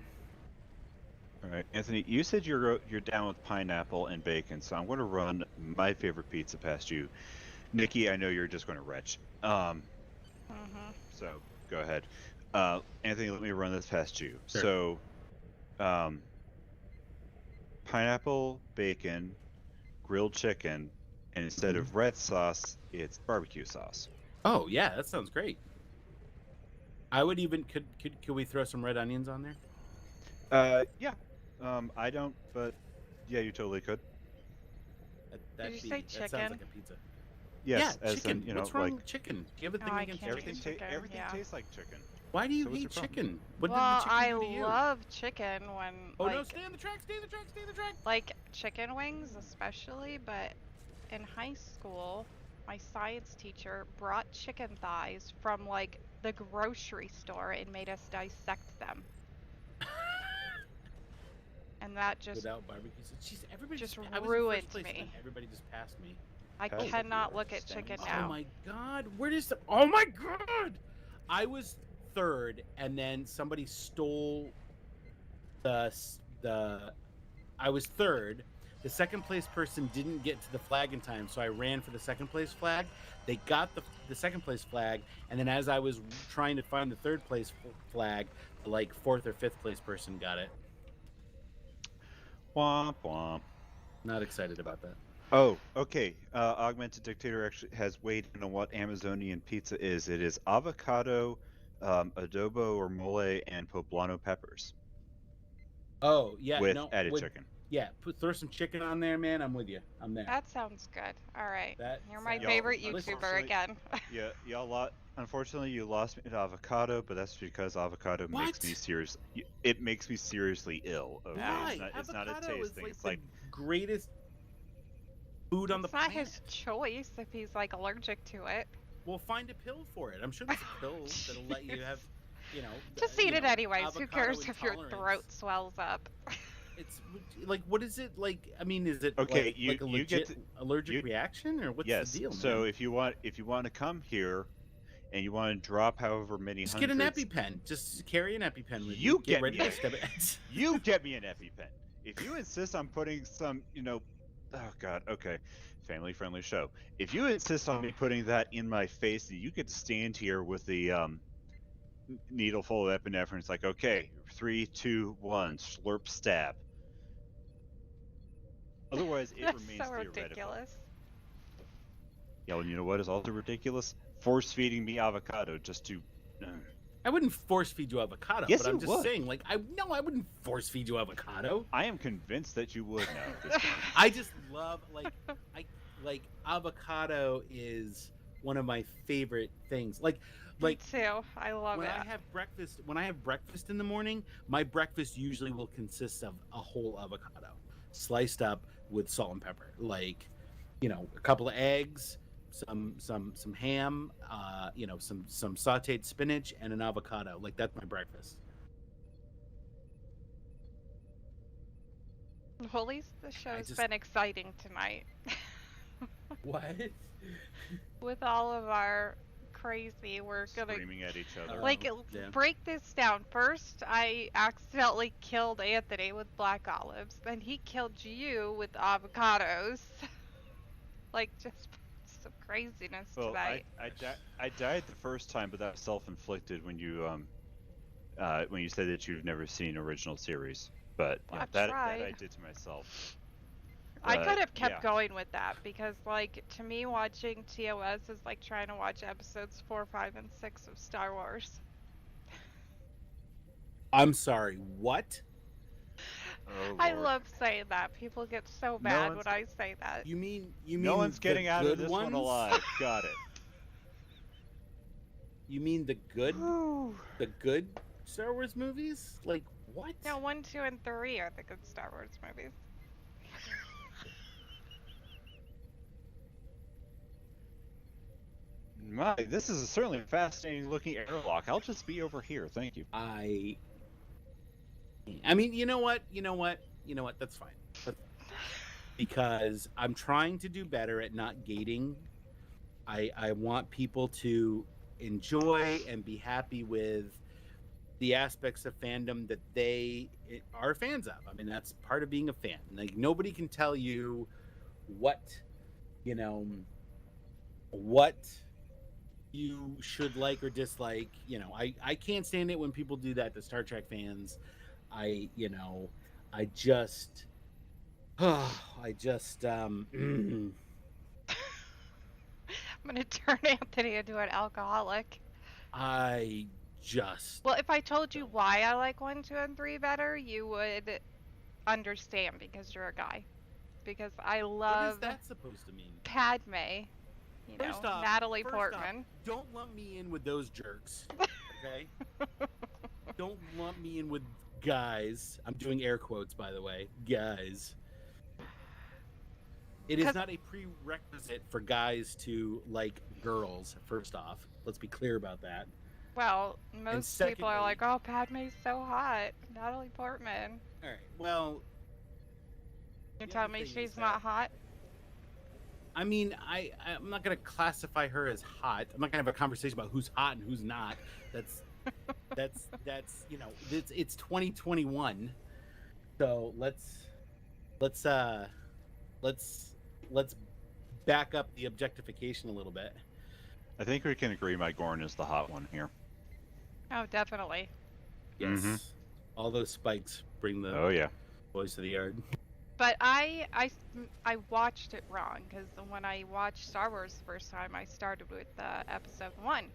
All right, Anthony, you said you're down with pineapple and bacon, so I'm going to run my favorite pizza past you. Nikki, I know you're just going to retch. So go ahead. Anthony, let me run this past you. Sure. So, pineapple, bacon, grilled chicken, and instead of red sauce, it's barbecue sauce. Oh yeah, that sounds great. I would even could we throw some red onions on there? Yeah. I don't, but yeah, you totally could. Did you say that chicken? sounds like a pizza. Yes, yeah, as chicken. in, What's wrong like with chicken? Do you have a thing I against can't chicken? do chicken, everything yeah. tastes like chicken. Why do you So what's hate your problem? chicken? What Well, did the chicken I do to you? love chicken when Oh like no! Stay on the track! Stay on the track! Stay on the track! like chicken wings especially, but in high school, my science teacher brought chicken thighs from like the grocery store and made us dissect them. And that just Without barbecue sauce. Jeez, everybody just I was in ruined first place, me. and everybody just passed me. I Oh, cannot you look are at chicken stoned. now. Oh my god! Where does the? Oh my god! I was third, and then somebody stole the. I was third. The second place person didn't get to the flag in time, so I ran for the second place flag. They got the second place flag, and then as I was trying to find the third place flag, the like fourth or fifth place person got it. Womp womp. Not excited about that. Oh, okay. Augmented Dictator actually has weighed in on what Amazonian pizza is. It is avocado, adobo or mole, and poblano peppers. Oh yeah, with no, added chicken. Yeah, throw some chicken on there, man. I'm with you. I'm there. That sounds good. All right. That You're my sounds- favorite Listen, YouTuber again. Yeah, y'all lot. Unfortunately, you lost me at avocado, but that's because avocado makes What? me serious. It makes me seriously ill. Okay, Why? it's not a Avocado taste is thing. like It's the like greatest food on the It's not planet. his choice if he's like allergic to it. We'll find a pill for it. I'm sure there's a pill that'll let you have, Just eat it anyways. Who avocado cares if your intolerance. throat swells up? It's like, what is it like? I mean, is it Okay, like, you a you get legit to, allergic you reaction, or what's yes. the deal, So man? if you want to come here and you want to drop however many Just get an hundreds, EpiPen. Just carry an EpiPen with you. you Get get ready me to step it. you get me an EpiPen. If you insist on putting some, oh god, okay, family friendly show. If you insist on me putting that in my face, and you get to stand here with the needle full of epinephrine, it's like, okay, 3, 2, 1, slurp, stab. Otherwise, it That's remains so theoretical. ridiculous. Yeah, well, you know what is also ridiculous? Force feeding me avocado just to. I wouldn't force feed you avocado, Yes, but I'm you just would. saying, like, I wouldn't force feed you avocado. I am convinced that you would now at this point. I just love, like avocado is one of my favorite things. Like Me too. I love when it. I have breakfast in the morning, my breakfast usually will consist of a whole avocado sliced up with salt and pepper. Like, a couple of eggs, some ham, some sautéed spinach, and an avocado. Like, that's my breakfast. Well, at least the show's just- been exciting tonight. What? With all of our crazy, we're gonna Screaming at each other. like yeah. break this down. First, I accidentally killed Anthony with black olives. Then he killed you with avocados. Like, just some craziness Well, tonight. I died the first time, but that was self-inflicted when you said that you've never seen original series. But Well, I've that tried. I did to myself. I But, could have kept yeah. going with that because, like, to me, watching TOS is like trying to watch episodes 4, 5, and 6 of Star Wars. I'm sorry. What? Oh, I Lord. love saying that. People get so mad when I say that. You mean No one's the getting out of good this ones? one alive. Got it. You mean the good Star Wars movies? Like, what? No, 1, 2, and 3 are the good Star Wars movies. My, this is certainly a fascinating looking airlock. I'll just be over here. Thank you. I mean, you know what? That's fine. Because I'm trying to do better at not gating. I want people to enjoy and be happy with the aspects of fandom that they are fans of. I mean, that's part of being a fan. Like, nobody can tell you what you should like or dislike. I can't stand it when people do that to Star Trek fans. I just I'm gonna turn Anthony into an alcoholic. Well, if I told you why I like 1, 2, and 3 better, you would understand because you're a guy. Because I what love is that supposed to mean? Padme. First off, Natalie Portman. Don't lump me in with those jerks, okay? Don't lump me in with guys. I'm doing air quotes, by the way. Guys. It is not a prerequisite for guys to like girls, first off. Let's be clear about that. Well, most people are secondly- like, oh, Padme's so hot. Natalie Portman. All right. Well, You're The telling other me thing she's is not that- hot? I mean, I'm not going to classify her as hot. I'm not going to have a conversation about who's hot and who's not. That's it's 2021. So let's back up the objectification a little bit. I think we can agree my Gorn is the hot one here. Oh, definitely. Yes. Mhm. All those spikes bring the Oh yeah. boys to the yard. But I watched it wrong because when I watched Star Wars the first time, I started with episode 1.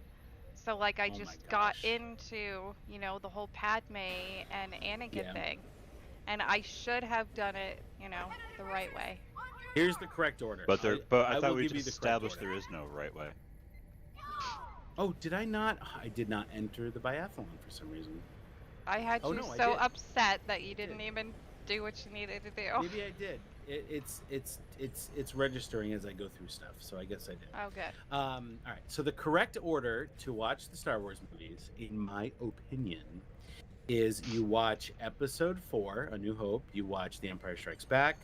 So like I Oh my just got gosh. into the whole Padme and Anakin Yeah. thing, and I should have done it the right way. Here's the correct order. But I will thought we give you just the correct established order. there is no right way. Oh, did I not? I did not enter the biathlon for some reason. I had Oh, you no, I so did. upset that you didn't did. even do what you needed to do. Maybe I did. It's registering as I go through stuff, so I guess I did. Oh, good. All right. So the correct order to watch the Star Wars movies, in my opinion, is you watch episode 4, A New Hope, you watch The Empire Strikes Back,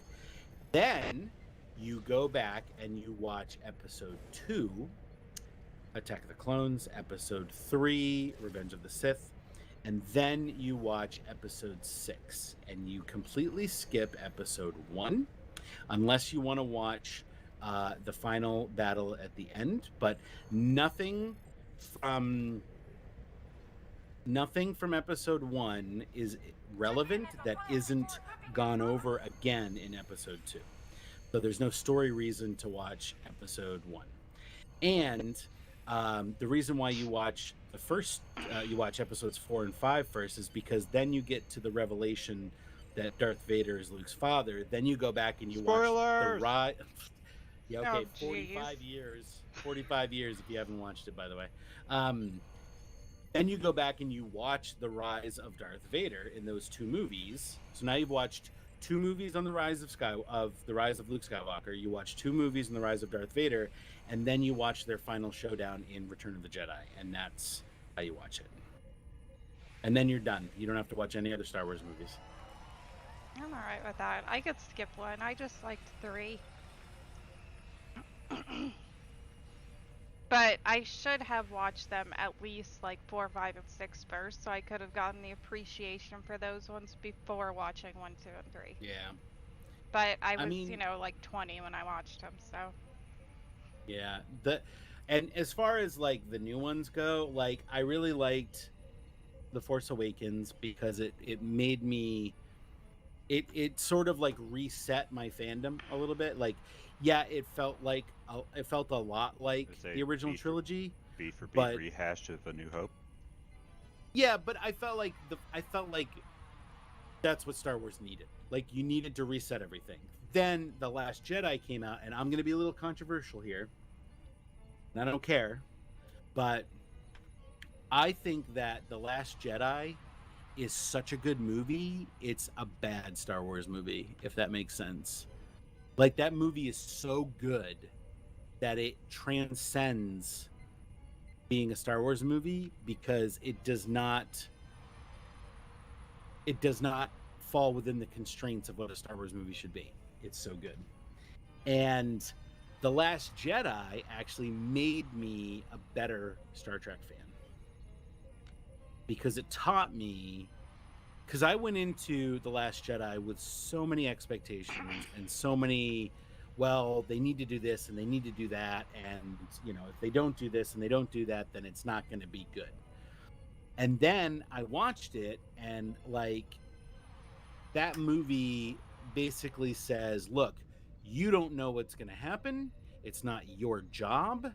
then you go back and you watch episode 2, Attack of the Clones, episode 3, Revenge of the Sith, and then you watch episode 6, and you completely skip episode 1, unless you want to watch the final battle at the end, but nothing from episode 1 is relevant that isn't gone over again in episode 2. So there's no story reason to watch episode 1. And the reason why you watch the first, you watch episodes 4 and 5 first, is because then you get to the revelation that Darth Vader is Luke's father. Then you go back and you watch the rise. Yeah, okay, Oh, 45 years. 45 years if you haven't watched it, by the way. Then you go back and you watch the rise of Darth Vader in those 2 movies. So now you've watched 2 movies on the rise of Luke Skywalker. You watch 2 movies on the rise of Darth Vader, and then you watch their final showdown in Return of the Jedi, and that's how you watch it. And then you're done. You don't have to watch any other Star Wars movies. I'm alright with that. I could skip 1. I just liked 3. But I should have watched them at least like 4, 5, and 6 first, so I could have gotten the appreciation for those ones before watching 1, 2, and 3. Yeah. But I was, mean, like 20 when I watched them, so. Yeah. And as far as like the new ones go, like I really liked The Force Awakens because it made me it sort of like reset my fandom a little bit. Like, yeah, it felt a lot like the original trilogy. B for but rehashed of A New Hope. Yeah, but I felt like that's what Star Wars needed. Like, you needed to reset everything. Then The Last Jedi came out, and I'm going to be a little controversial here. And I don't care, but I think that The Last Jedi is such a good movie, it's a bad Star Wars movie, if that makes sense. Like, that movie is so good that it transcends being a Star Wars movie because it does not fall within the constraints of what a Star Wars movie should be. It's so good. And The Last Jedi actually made me a better Star Trek fan because it taught me, because I went into The Last Jedi with so many expectations and so many, well, they need to do this and they need to do that, and if they don't do this and they don't do that, then it's not going to be good. And then I watched it, and like, that movie basically says, look, you don't know what's going to happen, it's not your job,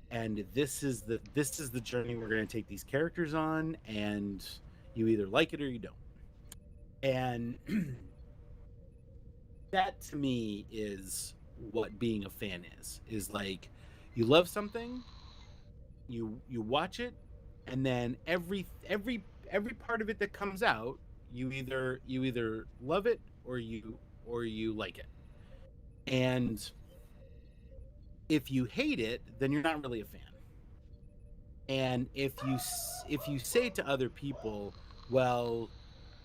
and this is the journey we're going to take these characters on, and you either like it or you don't. And that to me is what being a fan is like, you love something, you watch it, and then every part of it that comes out, you either love it or you like it. And if you hate it, then you're not really a fan. And if you say to other people, well,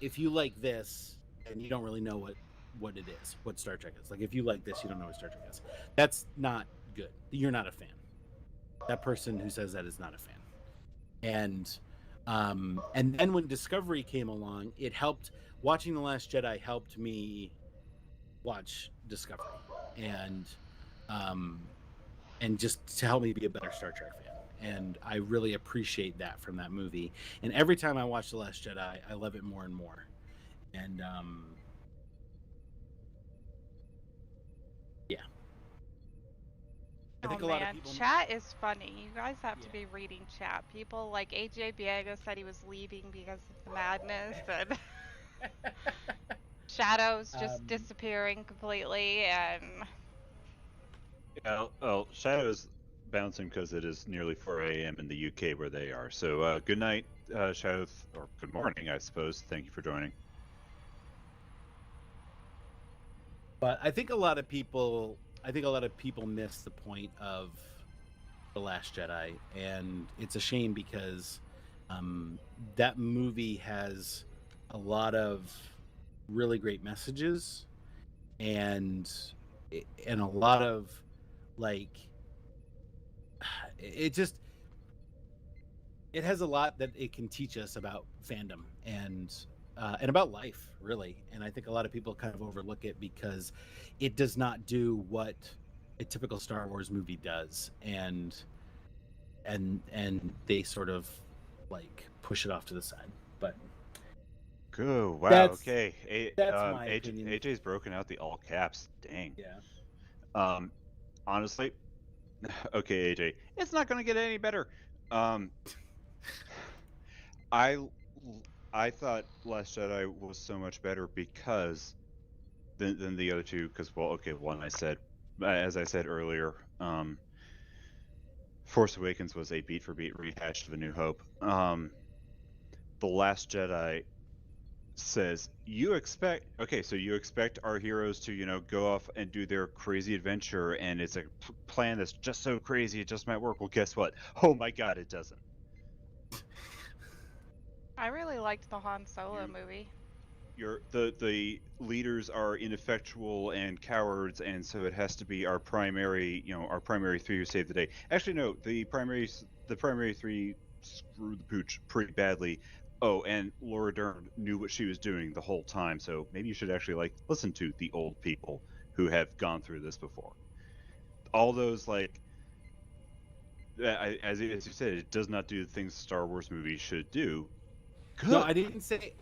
if you like this, and you don't really know what it is, what Star Trek is. Like, if you like this, you don't know what Star Trek is. That's not good. You're not a fan. That person who says that is not a fan. And then when Discovery came along, it helped. Watching The Last Jedi helped me watch Discovery, and just to help me be a better Star Trek fan. And I really appreciate that from that movie. And every time I watch The Last Jedi, I love it more and more. And yeah. I think a lot of people... Chat is funny. You guys have to be reading chat. People like AJ Biega said he was leaving because of the madness, and Shadow's just disappearing completely, and yeah, well, Shadow's bouncing because it is nearly 4 a.m. in the UK where they are. So good night, Shadow, or good morning, I suppose. Thank you for joining. But I think a lot of people miss the point of The Last Jedi, and it's a shame because that movie has a lot of really great messages and a lot of like it just it has a lot that it can teach us about fandom and about life, really. And I think a lot of people kind of overlook it because it does not do what a typical Star Wars movie does, and they sort of like push it off to the side. But Good. Wow. that's Okay. my opinion. AJ's broken out the all caps. Dang. Yeah. Honestly, okay, AJ, it's not gonna get any better. Um, I I thought Last Jedi was so much better because than the other two. Because well, okay, one I said, as I said earlier, Force Awakens was a beat for beat rehash of A New Hope. The Last Jedi says you expect our heroes to go off and do their crazy adventure, and it's a plan that's just so crazy it just might work. Well, guess what? Oh my god, it doesn't. I really liked the Han Solo movie. The leaders are ineffectual and cowards, and so it has to be our primary three who save the day. Actually, no, the primary three screwed the pooch pretty badly. Oh, and Laura Dern knew what she was doing the whole time, so maybe you should actually listen to the old people who have gone through this before. All those as you said, it does not do the things Star Wars movies should do. Good. No, I didn't say.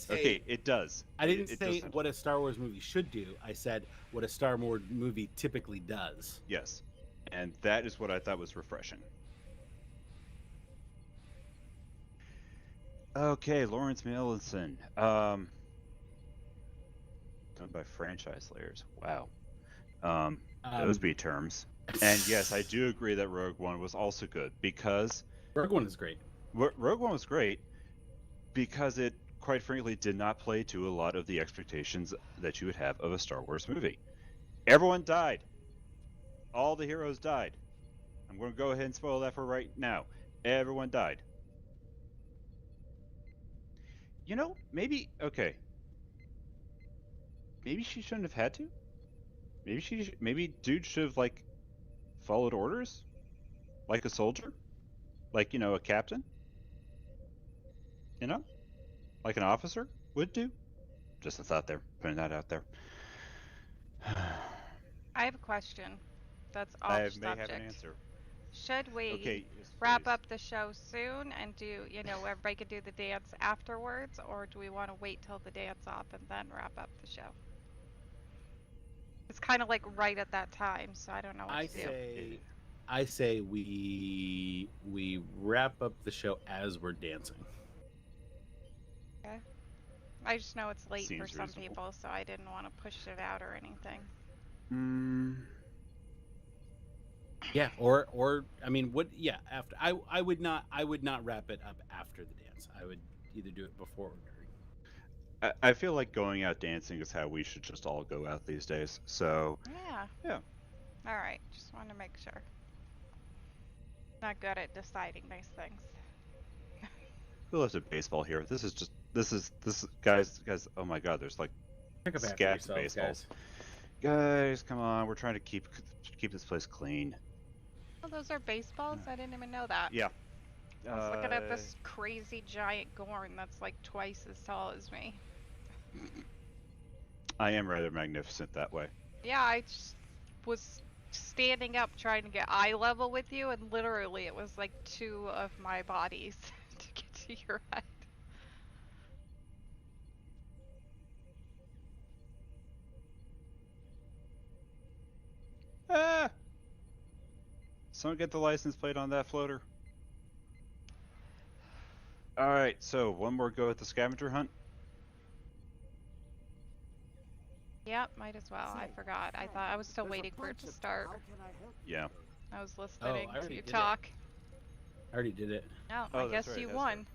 Okay, it does. I didn't say what a Star Wars movie should do. I said what a Star Wars movie typically does. Yes, and that is what I thought was refreshing. Okay, Lawrence Millinson. Done by franchise layers. Wow. Those be terms. And yes, I do agree that Rogue One was also good because Rogue One is great. Rogue One was great because it, quite frankly, did not play to a lot of the expectations that you would have of a Star Wars movie. Everyone died. All the heroes died. I'm going to go ahead and spoil that for right now. Everyone died. Maybe she shouldn't have had to. Maybe dude should have followed orders, like a soldier, a captain, like an officer would do. Just a thought there, putting that out there. I have a question. That's off I may subject. have an answer. Should we Okay, yes, wrap please. up the show soon and do, everybody could do the dance afterwards, or do we want to wait till the dance off and then wrap up the show? It's kind of right at that time, so I don't know what to do. I say we wrap up the show as we're dancing. Okay. I just know it's late for Seems some reasonable. people, so I didn't want to push it out or anything. Yeah, or I mean, after I would not wrap it up after the dance. I would either do it before or during. I feel like going out dancing is how we should just all go out these days. So Yeah. All right. Just wanted to make sure. Not good at deciding nice things. who left a baseball here? This is guys. Oh my God, there's Pick up after scats of yourselves, baseballs. guys. Come on, we're trying to keep this place clean. Oh, those are baseballs? I didn't even know that. Yeah. I was looking at this crazy giant Gorn that's twice as tall as me. I am rather magnificent that way. Yeah, I just was standing up trying to get eye level with you, and literally it was 2 of my bodies to get to your head. Ah! Someone get the license plate on that floater. Alright, so one more go at the scavenger hunt. Yep, might as well. I forgot. I thought I was still waiting for it to start. How can I help? Yeah. I was listening I to already you did it. talk. I already did it. Oh, Oh, I that's guess right, you that's won.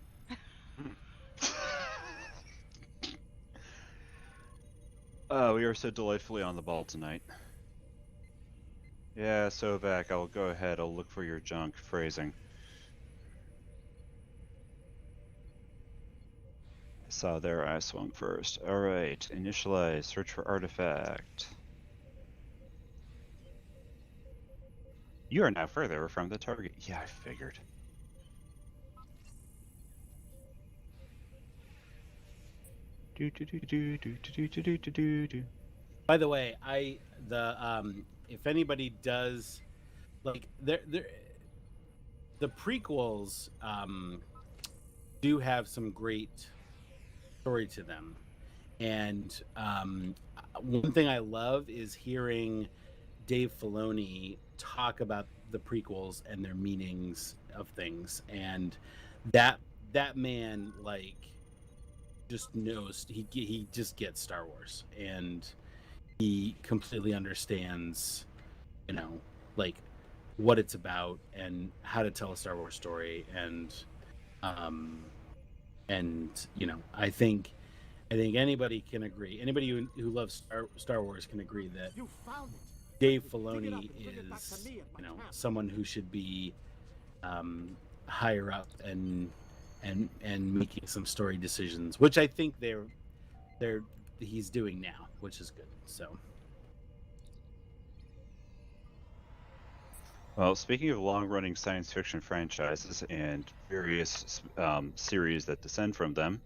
We are so delightfully on the ball tonight. Yeah, Sovak, I'll go ahead. I'll look for your junk phrasing. Saw there, I swung first. Alright, initialize, search for artifact. You are now further from the target. Yeah, I figured. Do do do do do do do do do do. By the way, if anybody does like the prequels do have some great story to them, and one thing I love is hearing Dave Filoni talk about the prequels and their meanings of things, and that man just knows, he just gets Star Wars, and he completely understands, like what it's about and how to tell a Star Wars story, and I think anybody can agree. Anybody who loves Star Wars can agree that You found it. Dave Dig it up Filoni and bring it back to is, me at my camp. someone who should be higher up and making some story decisions, which I think he's doing now, which is good. So, Well, speaking of long-running science fiction franchises and various series that descend from them,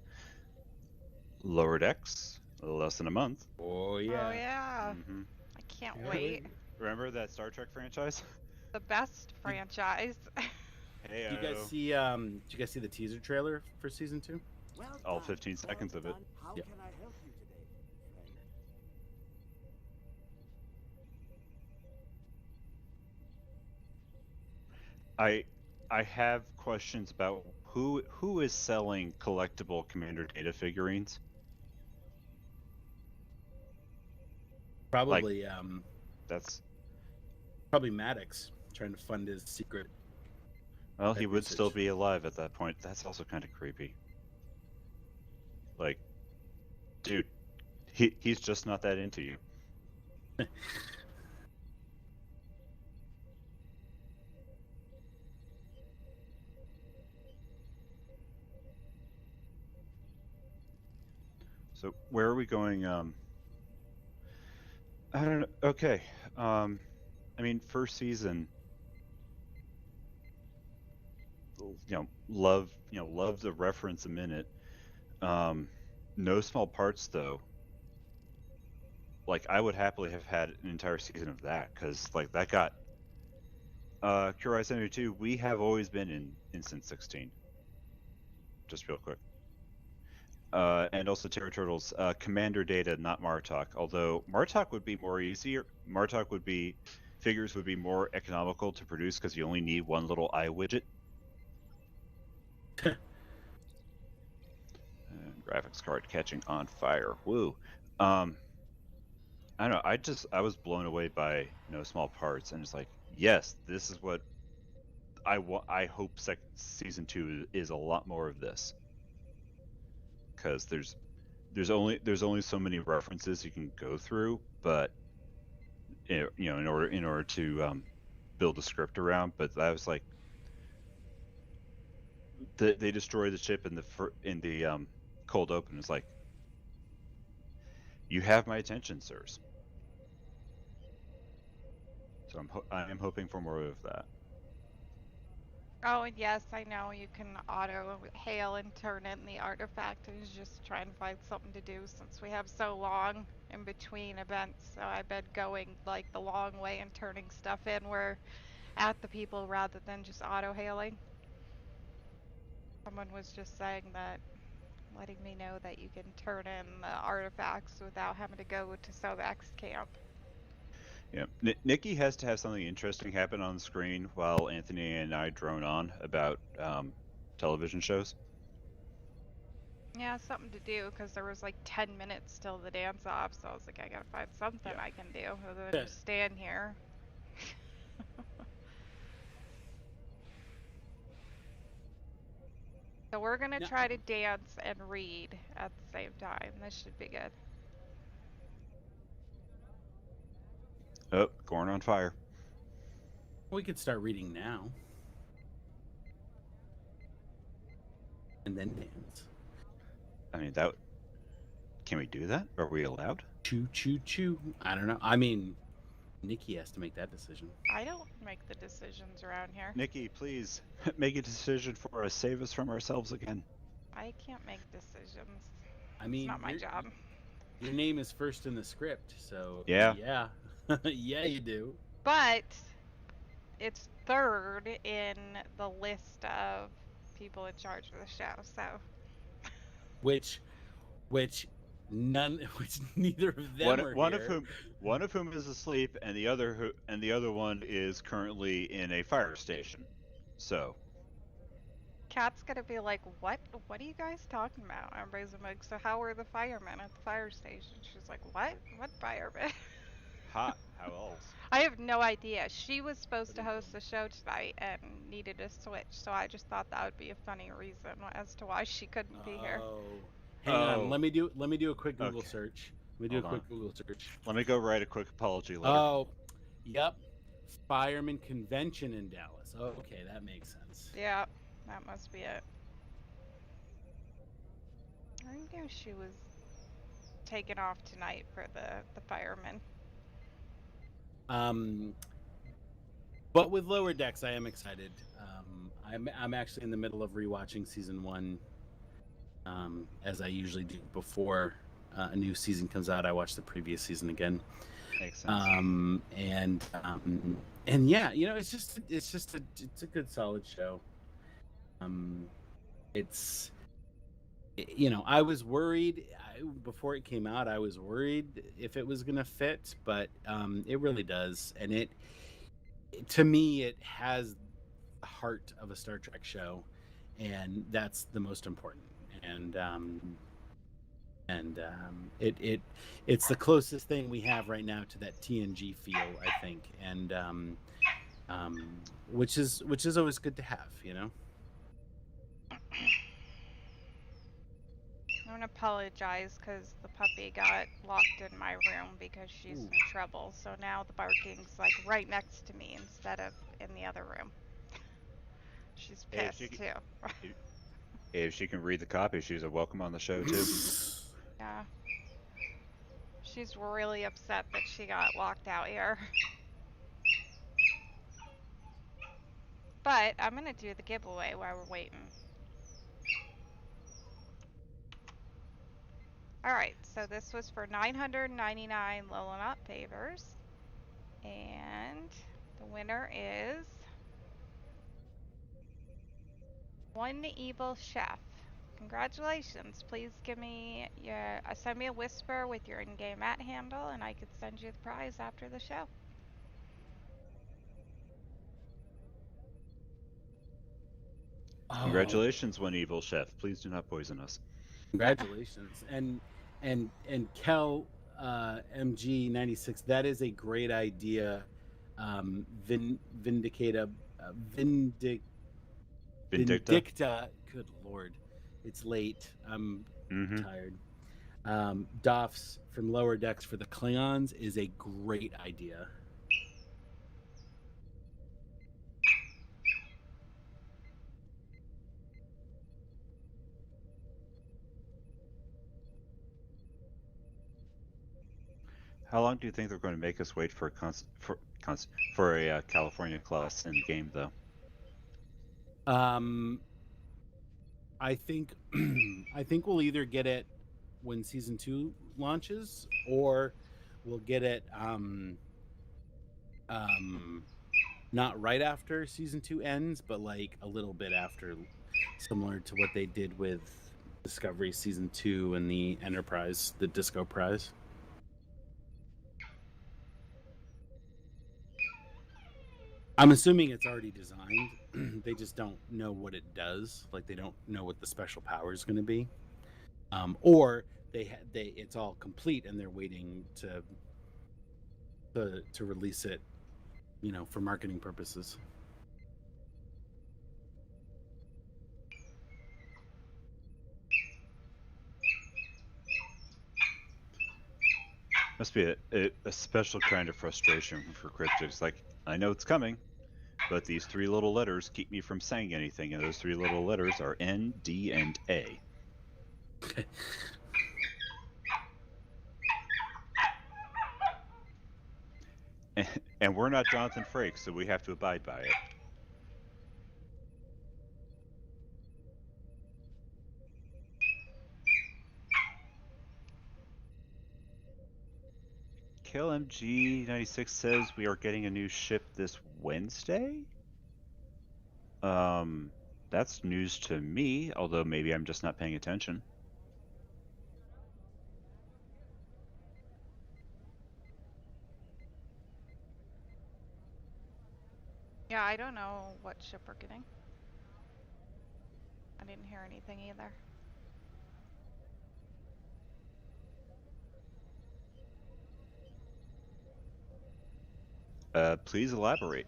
Lower Decks, less than a month. oh Oh yeah. Mm-hmm. I can't Yeah. wait. Remember that Star Trek franchise? The best franchise. Hey, Did you guys see the teaser trailer for season 2? Well All done, 15 seconds of it. done. How Yep. can I help you today, friend? I have questions about who is selling collectible Commander Data figurines. Probably That's probably Maddox trying to fund his secret. well, he Like would still research. be alive at that point. That's also kind of creepy. Like, dude, he's just not that into you. So where are we going? I don't know. Okay. I mean, first season. Love the reference a minute. No small parts though. Like I would happily have had an entire season of that because like that got. Curious 72. We have always been in Instant 16. Just real quick. And also Terra Turtles, Commander Data, not Martok. Although Martok would be more easier. Figures would be more economical to produce because you only need one little eye widget. Graphics card catching on fire. Woo. I don't know. I was blown away by No Small Parts, and it's like, yes, this is what I hope season 2 is a lot more of this. Because there's only so many references you can go through, but in order to build a script around. But that was like they destroy the ship in the cold open. It's like, you have my attention, sirs. So I'm hoping for more of that. Oh, and yes, I know you can auto hail and turn in the artifact. I was just trying to find something to do since we have so long in between events. So I've been going like the long way and turning stuff in where at the people rather than just auto hailing. Someone was just saying that, letting me know that you can turn in the artifacts without having to go to Sobek's camp. Yeah, Nikki has to have something interesting happen on the screen while Anthony and I drone on about television shows. Yeah, something to do because there was like 10 minutes till the dance off, so I was like, I gotta find something I can do other than just stand here. So we're gonna try to dance and read at the same time. This should be good. Oh, corn on fire. We could start reading now, and then dance. I mean, that. Can we do that? Are we allowed? Choo choo choo. I don't know. I mean, Nikki has to make that decision. I don't make the decisions around here. Nikki, please make a decision for us. Save us from ourselves again. I can't make decisions. I It's mean, not my job. Your name is first in the script, so Yeah. yeah, yeah, you do. But it's third in the list of people in charge of the show, so Which neither of them are One here. of whom is asleep, and the other one is currently in a fire station. So Kat's gonna be like, "What? What are you guys talking about?" Everybody's like, "So how are the firemen at the fire station?" She's like, "What? What firemen?" how else? I have no idea. She was supposed to host the show tonight and needed a switch, so I just thought that would be a funny reason as to why she couldn't be here. Oh, hang on. Let me do a quick Google Okay. search. Let me do Hold a quick on. Google search. Let me go write a quick apology letter. Oh, yep. Fireman convention in Dallas. Oh, okay, that makes sense. Yeah, that must be it. I knew she was taken off tonight for the firemen. But with Lower Decks, I am excited. I'm actually in the middle of rewatching season 1, as I usually do before a new season comes out. I watch the previous season again. Makes sense. And yeah, you know, it's a good solid show. It's, you know, I was worried before it came out. I was worried if it was gonna fit, but it really does, and to me, it has the heart of a Star Trek show, and that's the most important. It's the closest thing we have right now to that TNG feel, I think, and which is always good to have, you know. I want to apologize because the puppy got locked in my room because she's in trouble. So now the barking's like right next to me instead of in the other room. She's pissed too. If she can read the copy, she's a welcome on the show too. Yeah. She's really upset that she got locked out here. But I'm going to do the giveaway while we're waiting. Alright, so this was for 999 Lilonut favors. And the winner is One Evil Chef. Congratulations. Please give me send me a whisper with your in-game @handle and I could send you the prize after the show. Congratulations, One Evil Chef. Please do not poison us. Congratulations. And Kel MG96, that is a great idea. Vindicta. Good lord, it's late. I'm tired. Doffs from Lower Decks for the Klingons is a great idea. How long do you think they're going to make us wait for a California class in the game, though? I think we'll either get it when season 2 launches, or we'll get it not right after season 2 ends, but like a little bit after, similar to what they did with Discovery season 2 and the Enterprise, the Disco Prize. I'm assuming it's already designed. They just don't know what it does. Like, they don't know what the special power is going to be, or it's all complete and they're waiting to release it, you know, for marketing purposes. Must be a special kind of frustration for cryptics. Like, I know it's coming, but these 3 little letters keep me from saying anything, and those 3 little letters are N, D, and A. And we're not Jonathan Frakes, so we have to abide by it. KLMG96 says we are getting a new ship this Wednesday. That's news to me, although maybe I'm just not paying attention. Yeah, I don't know what ship we're getting. I didn't hear anything either. Please elaborate.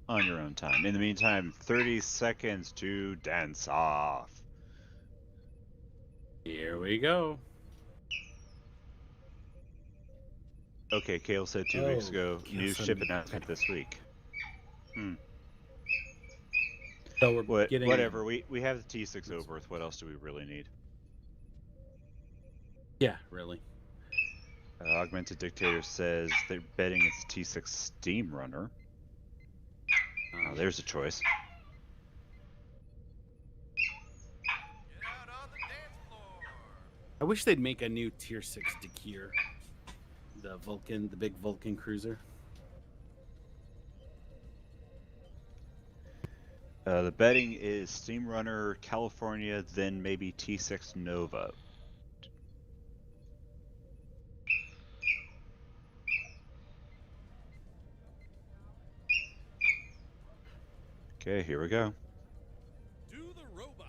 On your own time. In the meantime, 30 seconds to dance off. Here we go. Okay, Kale said 2 weeks ago, Kale new said ship we- announcement okay. this week. So we're getting Whatever, we have the T6 Oberth. What else do we really need? Yeah, really. Augmented Dictator says they're betting it's a T6 Steam Runner. There's a choice. I wish they'd make a new Tier 6 Dakir. The big Vulcan cruiser. The betting is Steam Runner, California, then maybe T6 Nova. Okay, here we go. Do the robot.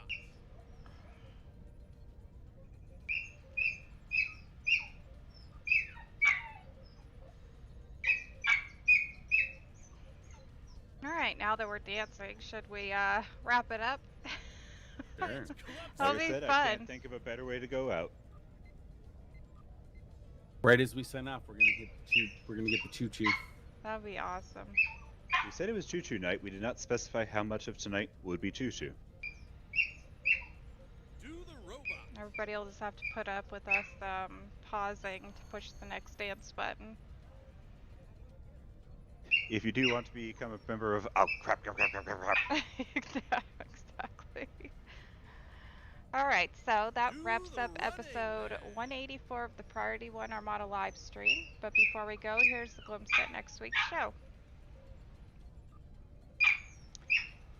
All right, now that we're dancing, should we wrap it up? Sure. That'll Like I be said, I fun. can't think of a better way to go out. Right as we sign off, we're gonna get the choo choo. That'd be awesome. We said it was Choo Choo night. We did not specify how much of tonight would be Choo Choo. Do the robot. Everybody will just have to put up with us pausing to push the next dance button. If you do want to become a member of... Oh, crap. Exactly. All right, so that Do wraps the up running episode man. 184 of the Priority One Armada live stream. But before we go, here's the glimpse at next week's show.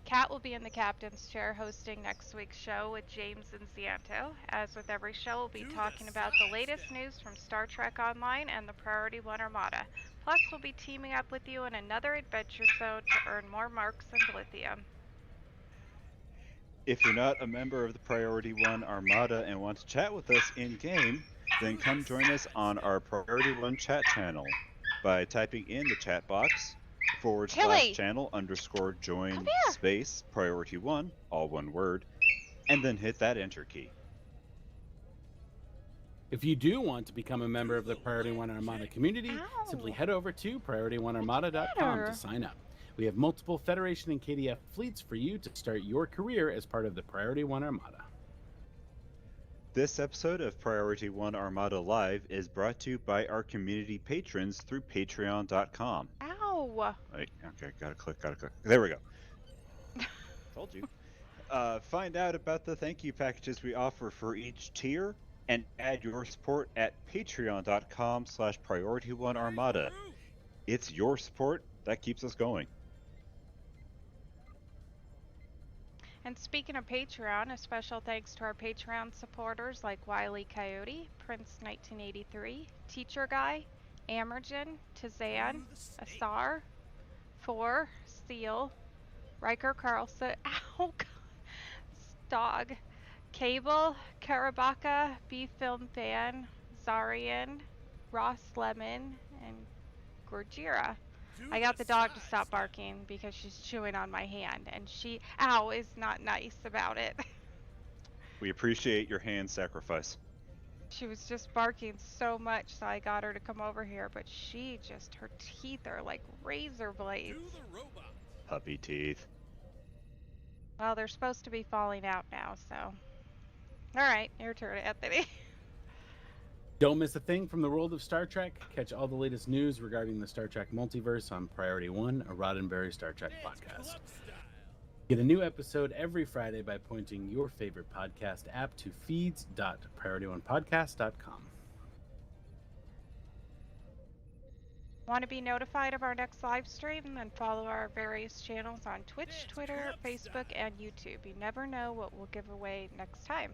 Kat will be in the captain's chair hosting next week's show with James and Zianto. As with every show, we'll be Do the talking about the latest sidestep. news from Star Trek Online and the Priority One Armada. Plus, we'll be teaming up with you in another adventure zone to earn more marks and Dilithium. If you're not a member of the Priority One Armada and want to chat with us in-game, then come join us on our Priority One chat channel by typing in the chat box Tilly! /channel_join Come here. space Priority One, all one word, and then hit that enter key. If you do want to become a member of the Priority One Armada community, Ow. simply head over to PriorityOneArmada.com matter? to sign up. We have multiple Federation and KDF fleets for you to start your career as part of the Priority One Armada. This episode of Priority One Armada Live is brought to you by our community patrons through patreon.com. Ow! Wait, okay, gotta click. There we go. Told you. Find out about the thank you packages we offer for each tier and add your support at patreon.com/PriorityOneArmada. It's your support that keeps us going. And speaking of Patreon, a special thanks to our Patreon supporters like Wiley Coyote, Prince1983, Teacher Guy, Amergen, Tazan, Asar, Four, Seal, Riker Carlson, ow, God, Stog, Cable, Karabaka, B Film Fan, Zarian, Ross Lemon, and Gorgira. I got the dog to stop barking because she's chewing on my hand, and she, is not nice about it. We appreciate your hand sacrifice. She was just barking so much, so I got her to come over here, but her teeth are like razor blades. Do the robot. Puppy teeth. Well, they're supposed to be falling out now, so. Alright, your turn, Anthony. Don't miss a thing from the world of Star Trek. Catch all the latest news regarding the Star Trek multiverse on Priority One, a Roddenberry Star Trek Dance podcast. club style. Get a new episode every Friday by pointing your favorite podcast app to feeds.priorityonepodcast.com. Want to be notified of our next live stream? Then follow our various channels on Twitch, Twitter, Facebook, and YouTube. You never know what we'll give away next time.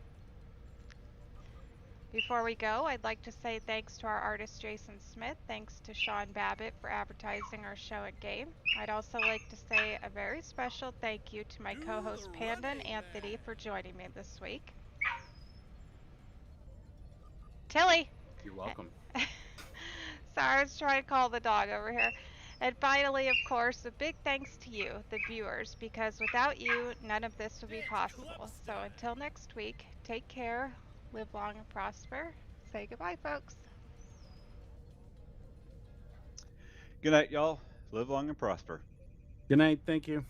Before we go, I'd like to say thanks to our artist Jason Smith, thanks to Sean Babbitt for advertising our show and game. I'd also like to say a very special thank you to my co-host Panda and Anthony for joining me this week. Tilly! You're welcome. Sorry, I was trying to call the dog over here. And finally, of course, a big thanks to you, the viewers, because without you, none of this would be possible. So until next week, take care, live long and prosper. Say goodbye, folks. Good night, y'all. Live long and prosper. Good night. Thank you.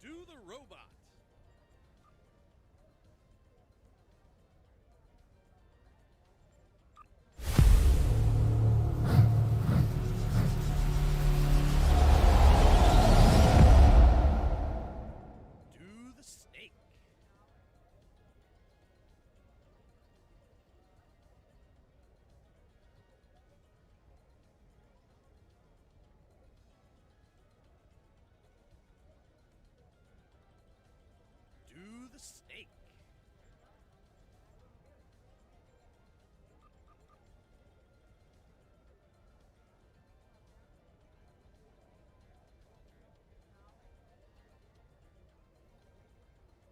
Do the robot. Do the snake. Do the snake.